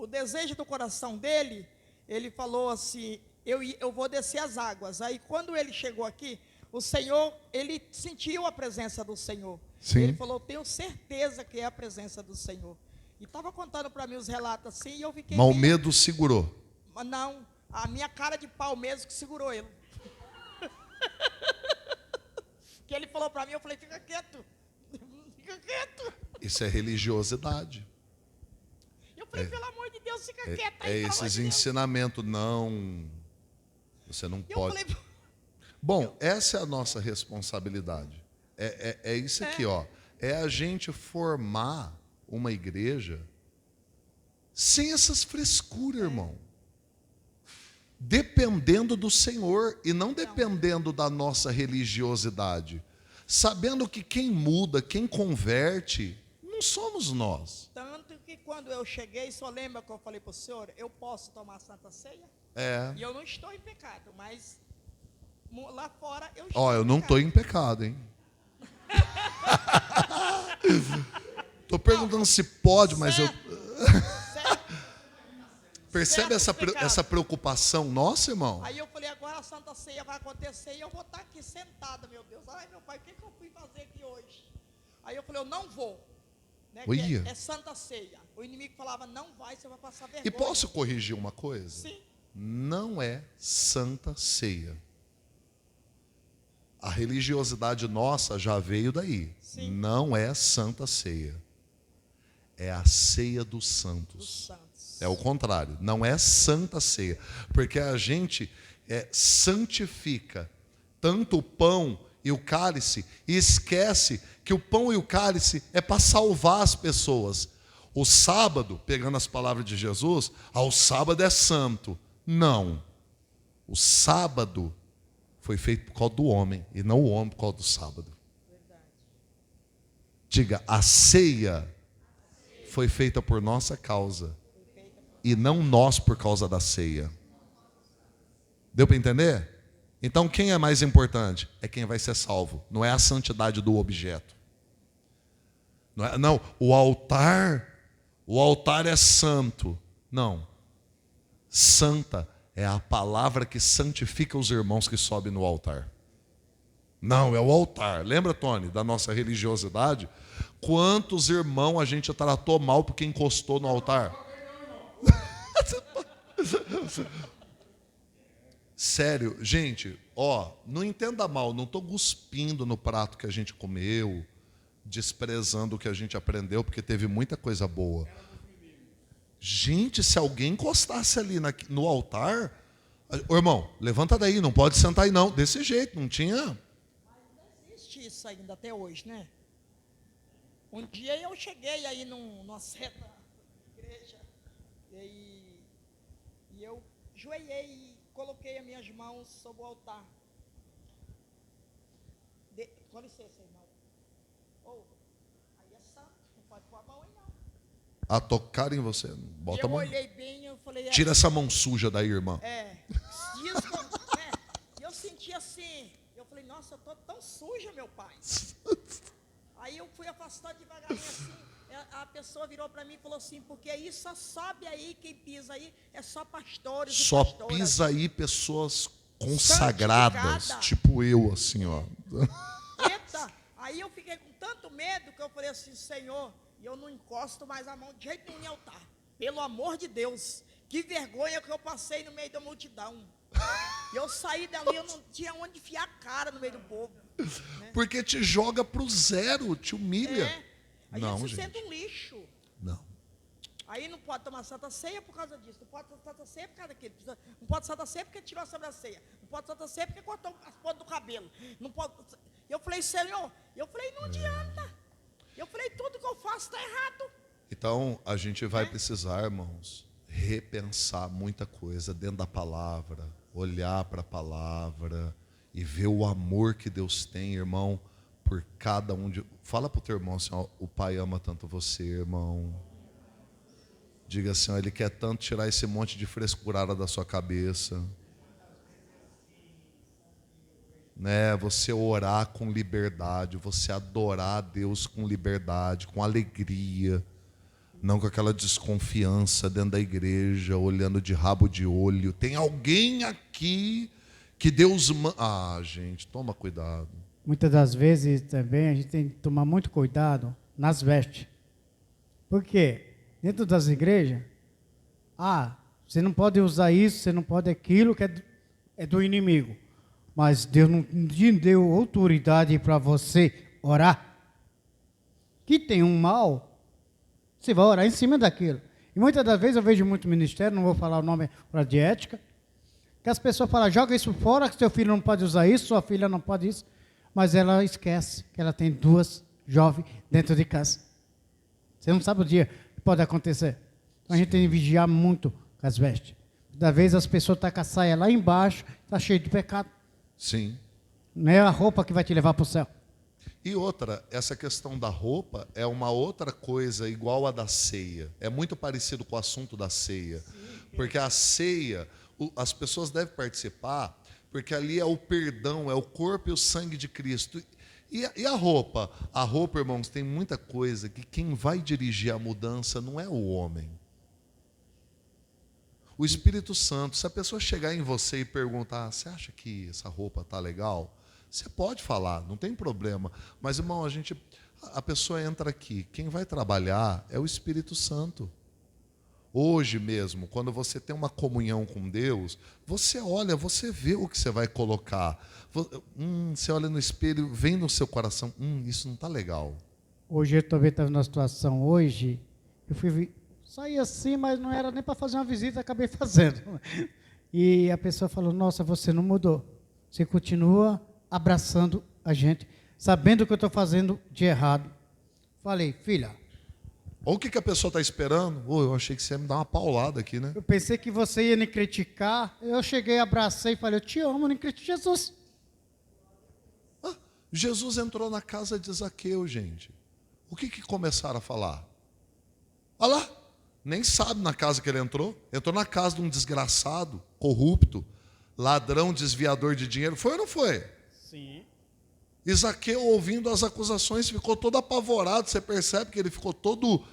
Speaker 5: desejo do coração dele, ele falou assim, eu vou descer as águas. Aí quando ele chegou aqui, o Senhor, ele sentiu a presença do Senhor.
Speaker 1: Sim.
Speaker 5: Ele falou, tenho certeza que é a presença do Senhor. E estava contando para mim os relatos assim, e eu fiquei...
Speaker 1: Mas o
Speaker 5: bem-
Speaker 1: medo segurou.
Speaker 5: Mas não, a minha cara de pau mesmo que segurou ele. Que ele falou para mim, eu falei, fica quieto. Fica quieto.
Speaker 1: Isso é religiosidade.
Speaker 5: Eu falei, pelo amor de Deus, fica quieto
Speaker 1: É
Speaker 5: aí. pelo amor
Speaker 1: esses
Speaker 5: de Deus.
Speaker 1: ensinamentos. Não. Você não
Speaker 5: Eu
Speaker 1: pode.
Speaker 5: falei,
Speaker 1: Bom, essa é a nossa responsabilidade. É isso aqui, ó. É a gente formar uma igreja sem essas frescuras, irmão. Dependendo do Senhor e não dependendo da nossa religiosidade. Sabendo que quem muda, quem converte, não somos nós.
Speaker 5: tanto que quando eu cheguei, só lembra que eu falei para o senhor, eu posso tomar a Santa Ceia?
Speaker 1: É.
Speaker 5: E eu não estou em pecado, mas lá fora eu estou
Speaker 1: Ó, eu não estou em pecado, hein? Tô perguntando se pode, mas eu...
Speaker 5: Certo?
Speaker 1: Percebe
Speaker 5: Certo,
Speaker 1: essa preocupação nossa, irmão?
Speaker 5: Aí eu falei, agora a Santa Ceia vai acontecer e eu vou estar aqui sentada, meu Deus. Ai, meu pai, o que eu fui fazer aqui hoje? Aí eu falei, eu não vou. Né, que
Speaker 1: Olha.
Speaker 5: é Santa Ceia. O inimigo falava, não vai, você vai passar vergonha.
Speaker 1: E posso corrigir uma coisa?
Speaker 5: Sim.
Speaker 1: Não é Santa Ceia. A religiosidade nossa já veio daí.
Speaker 5: Sim.
Speaker 1: Não é Santa Ceia. É a ceia dos
Speaker 5: Dos
Speaker 1: santos.
Speaker 5: santos.
Speaker 1: É o contrário, não é santa ceia, porque a gente santifica tanto o pão e o cálice e esquece que o pão e o cálice é para salvar as pessoas. O sábado, pegando as palavras de Jesus, o sábado é santo. Não. O sábado foi feito por causa do homem e não o homem por causa do sábado. Diga, a ceia foi feita por nossa causa e não nós por causa da ceia. Deu para entender? Então quem é mais importante? É quem vai ser salvo, não é a santidade do objeto. Não, o altar é santo. Não. Santa é a palavra que santifica os irmãos que sobem no altar. Não, é o altar. Lembra, Tony, da nossa religiosidade? Quantos irmãos a gente tratou mal porque encostou no altar? Sério, gente, não entenda mal, não estou cuspindo no prato que a gente comeu, desprezando o que a gente aprendeu, porque teve muita coisa boa. Gente, se alguém encostasse ali no altar, ô irmão, levanta daí, não pode sentar aí não, desse jeito, não tinha.
Speaker 5: Existe isso ainda até hoje, né? Um dia eu cheguei aí numa certa igreja e eu joelhei e coloquei as minhas mãos sobre o altar. Com licença, irmão. Aí é santo, não pode pôr a mão aí não.
Speaker 1: A tocar em você, bota a
Speaker 5: Eu
Speaker 1: mão.
Speaker 5: olhei bem, eu falei...
Speaker 1: Tira essa mão suja daí, irmã.
Speaker 5: Isso, né? E eu senti assim, eu falei, nossa, eu tô tão suja, meu pai. Aí eu fui afastando devagarinho assim, a pessoa virou para mim e falou assim, porque aí só sobe aí, quem pisa aí é só pastores e
Speaker 1: Só
Speaker 5: pastoras.
Speaker 1: pisa aí pessoas consagradas,
Speaker 5: Santificada.
Speaker 1: tipo eu, assim, ó.
Speaker 5: Eita, aí eu fiquei com tanto medo que eu falei assim, Senhor, eu não encosto mais a mão de jeito nenhum em altar. Pelo amor de Deus, que vergonha que eu passei no meio da multidão. E eu saí dali, eu não tinha onde enfiar a cara no meio do povo. Né?
Speaker 1: Porque te joga pro zero, te humilha.
Speaker 5: Aí
Speaker 1: Não,
Speaker 5: você
Speaker 1: gente.
Speaker 5: sente um lixo.
Speaker 1: Não.
Speaker 5: Aí não pode tomar Santa Ceia por causa disso. Não pode tomar Santa Ceia por causa daquilo. Não pode Santa Ceia porque tirou a sobrancelha. Não pode Santa Ceia porque cortou as pontas do cabelo. Não pode... Eu falei, Senhor, não adianta. Eu falei, tudo que eu faço está errado.
Speaker 1: Então, a gente vai precisar, irmãos, repensar muita coisa dentro da palavra, olhar para a palavra e ver o amor que Deus tem, irmão, por cada um de... Fala para o teu irmão assim, ó, o Pai ama tanto você, irmão. Diga assim, ó, Ele quer tanto tirar esse monte de frescurada da sua cabeça. Né? Você orar com liberdade, você adorar a Deus com liberdade, com alegria, não com aquela desconfiança dentro da igreja, olhando de rabo de olho. Tem alguém aqui que Deus... gente, toma cuidado.
Speaker 3: Muitas das vezes também a gente tem que tomar muito cuidado nas vestes. Por quê? Dentro das igrejas, você não pode usar isso, você não pode aquilo que é do inimigo. Mas Deus não te deu autoridade para você orar. Que tem um mal, você vai orar em cima daquilo. E muitas das vezes eu vejo muito ministério, não vou falar o nome para de ética, que as pessoas falam, joga isso fora, que seu filho não pode usar isso, sua filha não pode isso. Mas ela esquece que ela tem 2 jovens dentro de casa. Você não sabe o dia que pode acontecer. Então a gente tem que vigiar muito com as vestes. Da vez as pessoas estão com a saia lá embaixo, está cheio de pecado.
Speaker 1: Sim.
Speaker 3: Não é a roupa que vai te levar para o céu.
Speaker 1: E outra, essa questão da roupa é uma outra coisa igual a da ceia. É muito parecido com o assunto da ceia. Porque a ceia, as pessoas devem participar, porque ali é o perdão, é o corpo e o sangue de Cristo. E a roupa? A roupa, irmãos, tem muita coisa que quem vai dirigir a mudança não é o homem. O Espírito Santo. Se a pessoa chegar em você e perguntar, você acha que essa roupa está legal? Você pode falar, não tem problema. Mas, irmão, a pessoa entra aqui. Quem vai trabalhar é o Espírito Santo. Hoje mesmo, quando você tem uma comunhão com Deus, você olha, você vê o que você vai colocar. Você olha no espelho, vem no seu coração, isso não está legal.
Speaker 3: Hoje eu também estou numa situação Saí assim, mas não era nem para fazer uma visita, acabei fazendo. E a pessoa falou, nossa, você não mudou. Você continua abraçando a gente, sabendo o que eu estou fazendo de errado. Falei, filha,
Speaker 1: Olha o que a pessoa está esperando. Oh, eu achei que você ia me dar uma paulada aqui, né?
Speaker 3: eu pensei que você ia me criticar. Eu cheguei, abracei e falei, eu te amo, nem critico Jesus.
Speaker 1: Jesus entrou na casa de Zaqueu, gente. O que começaram a falar? Olha lá, nem sabe na casa que ele entrou. Entrou na casa de um desgraçado, corrupto, ladrão, desviador de dinheiro. Foi ou não foi?
Speaker 3: Sim.
Speaker 1: E Zaqueu, ouvindo as acusações, ficou todo apavorado. Você percebe que ele ficou todo,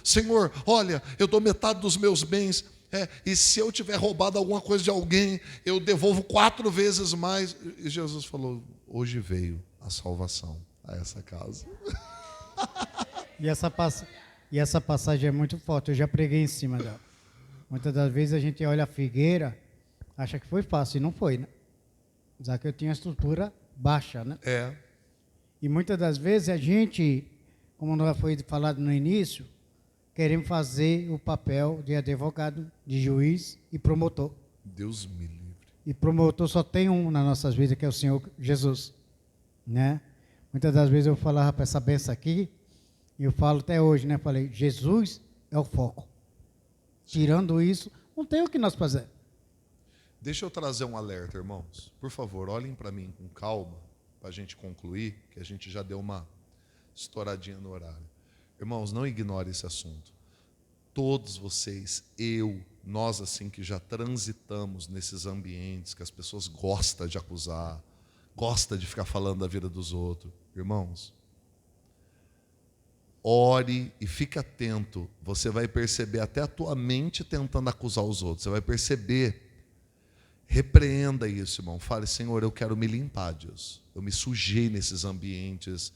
Speaker 1: Senhor, olha, eu dou metade dos meus bens, e se eu tiver roubado alguma coisa de alguém, eu devolvo 4 vezes mais. E Jesus falou, hoje veio a salvação a essa casa.
Speaker 3: E essa passagem é muito forte, eu já preguei em cima dela. Muitas das vezes a gente olha a figueira, acha que foi fácil, e não foi, né? Zaqueu tinha uma estrutura baixa, né? E muitas das vezes a gente, como não foi falado no início, queremos fazer o papel de advogado, de juiz e promotor.
Speaker 1: Deus me livre.
Speaker 3: E promotor só tem um nas nossas vidas, que é o Senhor Jesus, né? Muitas das vezes eu falava para essa benção aqui, e eu falo até hoje, né? Falei, Jesus é o foco. Tirando isso, não tem o que nós fazer.
Speaker 1: Deixa eu trazer um alerta, irmãos. Por favor, olhem para mim com calma, para a gente concluir, que a gente já deu uma estouradinha no horário. Irmãos, não ignore esse assunto. Todos vocês, nós assim que já transitamos nesses ambientes, que as pessoas gostam de acusar, gostam de ficar falando da vida dos outros. Irmãos, ore e fique atento. Você vai perceber até a tua mente tentando acusar os outros. Você vai perceber. Repreenda isso, irmão. Fale, Senhor, eu quero me limpar disso. Eu me sujei nesses ambientes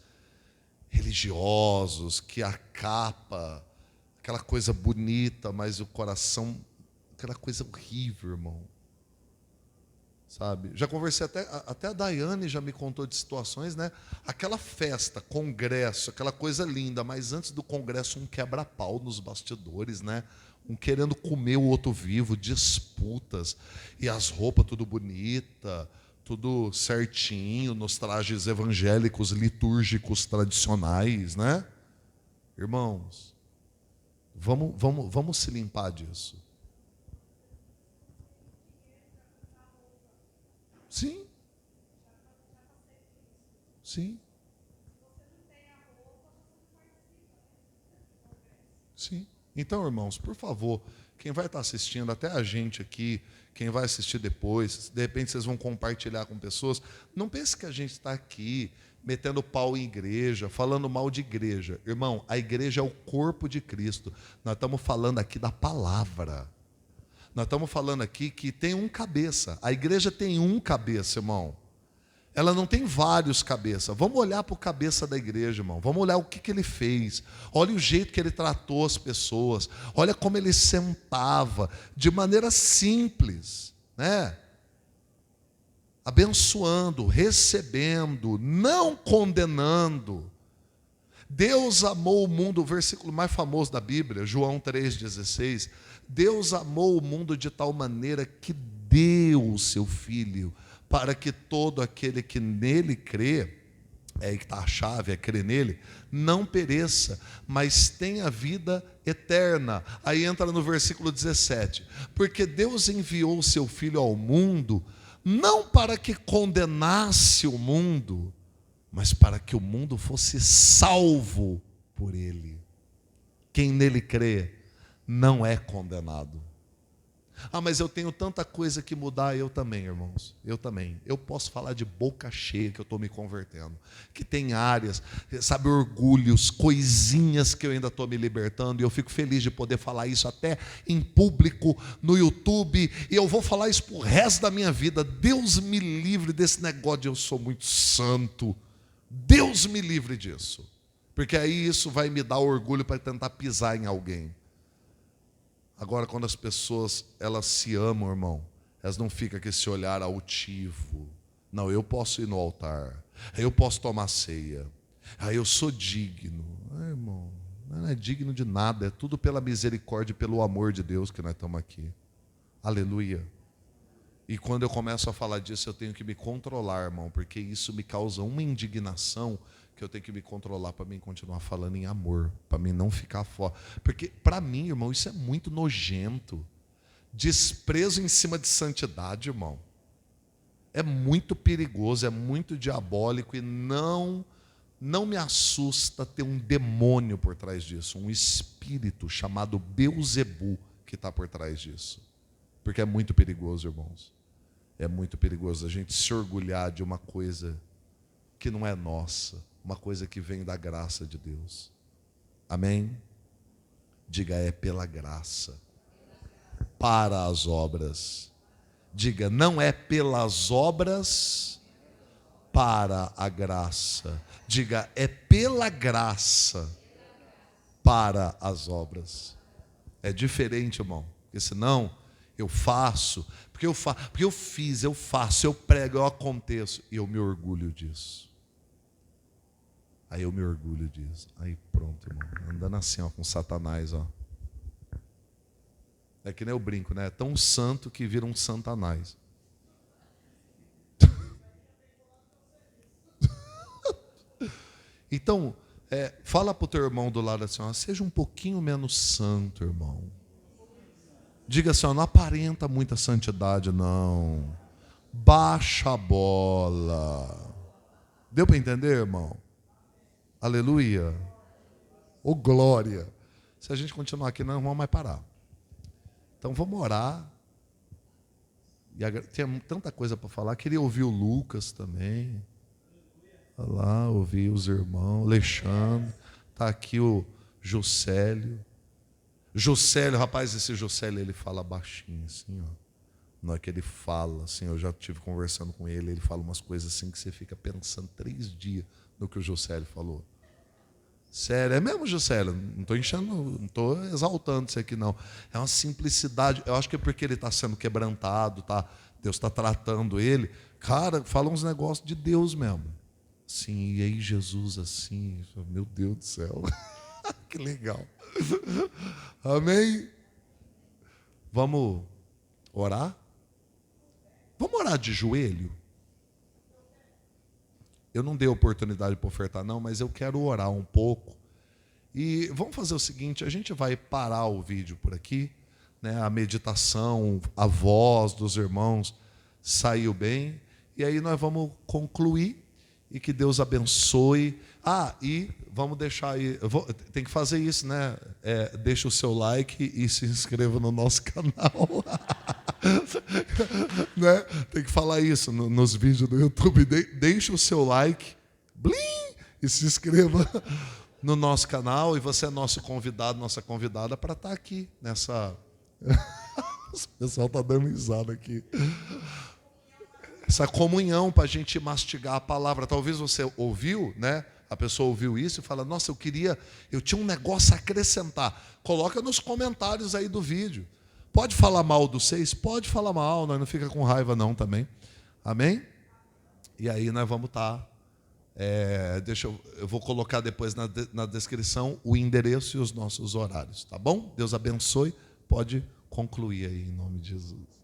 Speaker 1: religiosos, que a capa, aquela coisa bonita, mas o coração, aquela coisa horrível, irmão. Sabe? Já conversei até a Daiane já me contou de situações, né? Aquela festa, congresso, aquela coisa linda, mas antes do congresso um quebra-pau nos bastidores, né? Um querendo comer o outro vivo, disputas, e as roupas tudo bonita, tudo certinho, nos trajes evangélicos, litúrgicos, tradicionais, né? Irmãos, vamos se limpar disso. Sim. Sim. Sim. Então, irmãos, por favor, quem vai estar assistindo, até a gente aqui, quem vai assistir depois, de repente vocês vão compartilhar com pessoas, não pense que a gente está aqui metendo pau em igreja, falando mal de igreja. Irmão, a igreja é o corpo de Cristo. Nós estamos falando aqui da palavra. Nós estamos falando aqui que tem um cabeça. A igreja tem um cabeça, irmão. Ela não tem vários cabeças. Vamos olhar para o cabeça da igreja, irmão. Vamos olhar o que ele fez. Olha o jeito que ele tratou as pessoas. Olha como ele sentava, de maneira simples, né? Abençoando, recebendo, não condenando. Deus amou o mundo, o versículo mais famoso da Bíblia, João 3,16. Deus amou o mundo de tal maneira que deu o seu Filho, para que todo aquele que nele crê, é aí que está a chave, é crer nele, não pereça, mas tenha vida eterna. Aí entra no versículo 17. Porque Deus enviou o seu Filho ao mundo, não para que condenasse o mundo, mas para que o mundo fosse salvo por ele. Quem nele crê não é condenado. Ah, mas eu tenho tanta coisa que mudar. Eu também, irmãos, eu também. Eu posso falar de boca cheia que eu estou me convertendo, que tem áreas, sabe, orgulhos, coisinhas que eu ainda estou me libertando, e eu fico feliz de poder falar isso até em público, no YouTube, e eu vou falar isso para o resto da minha vida. Deus me livre desse negócio de eu sou muito santo. Deus me livre disso, porque aí isso vai me dar orgulho para tentar pisar em alguém. Agora, quando as pessoas, elas se amam, irmão, elas não ficam com esse olhar altivo. Não, eu posso ir no altar, eu posso tomar ceia, eu sou digno. Irmão, Não é digno de nada, é tudo pela misericórdia e pelo amor de Deus que nós estamos aqui. Aleluia. E quando eu começo a falar disso, eu tenho que me controlar, irmão, porque isso me causa uma indignação que eu tenho que me controlar para mim continuar falando em amor, para mim não ficar fora. Porque, para mim, irmão, isso é muito nojento. Desprezo em cima de santidade, irmão. É muito perigoso, é muito diabólico e não me assusta ter um demônio por trás disso, um espírito chamado Beuzebu que está por trás disso. Porque é muito perigoso, irmãos. É muito perigoso a gente se orgulhar de uma coisa que não é nossa, uma coisa que vem da graça de Deus. Amém? Diga, é pela graça, para as obras. Diga, não é pelas obras, para a graça. Diga, é pela graça, para as obras. É diferente, irmão, porque senão eu faço, porque eu fiz, eu faço, eu prego, eu aconteço, e eu me orgulho disso. Aí eu me orgulho disso. Aí pronto, irmão, andando assim, ó, com Satanás, ó. É que nem eu brinco, né? É tão santo que vira um santanás. Então, fala para o teu irmão do lado assim, ó, seja um pouquinho menos santo, irmão. Diga assim, ó, não aparenta muita santidade, não. Baixa a bola. Deu para entender, irmão? Aleluia. Ô glória. Se a gente continuar aqui, não vamos mais parar. Então vamos orar. E tem tanta coisa para falar. Queria ouvir o Lucas também. Olha lá, ouvir os irmãos. Alexandre. Está aqui o Juscelio. Juscelio, rapaz, esse Juscelio, ele fala baixinho assim, ó. Não é que ele fala, assim, eu já estive conversando com ele, ele fala umas coisas assim que você fica pensando 3 dias no que o Juscelio falou. Sério, é mesmo, Juscelio? Não estou enchendo, não estou exaltando isso aqui, não. É uma simplicidade, eu acho que é porque ele está sendo quebrantado, tá? Deus está tratando ele. Cara, fala uns negócios de Deus mesmo. Sim, e aí Jesus assim, meu Deus do céu. Que legal. Amém? Vamos orar? Vamos orar de joelho? Eu não dei oportunidade para ofertar não, mas eu quero orar um pouco. E vamos fazer o seguinte, a gente vai parar o vídeo por aqui, né? A meditação, a voz dos irmãos saiu bem, e aí nós vamos concluir. E que Deus abençoe. E vamos deixar aí. Tem que fazer isso, né? Deixa o seu like e se inscreva no nosso canal. Né? Tem que falar isso nos vídeos do YouTube. Deixa o seu like, blim, e se inscreva no nosso canal. E você é nosso convidado, nossa convidada para estar aqui nessa. O pessoal está dando risada aqui. Essa comunhão para a gente mastigar a palavra. Talvez você ouviu, né? A pessoa ouviu isso e fala, nossa, eu tinha um negócio a acrescentar. Coloca nos comentários aí do vídeo. Pode falar mal dos 6? Pode falar mal, nós não fica com raiva não também. Amém? E aí nós vamos estar... eu vou colocar depois na descrição o endereço e os nossos horários, tá bom? Deus abençoe. Pode concluir aí em nome de Jesus.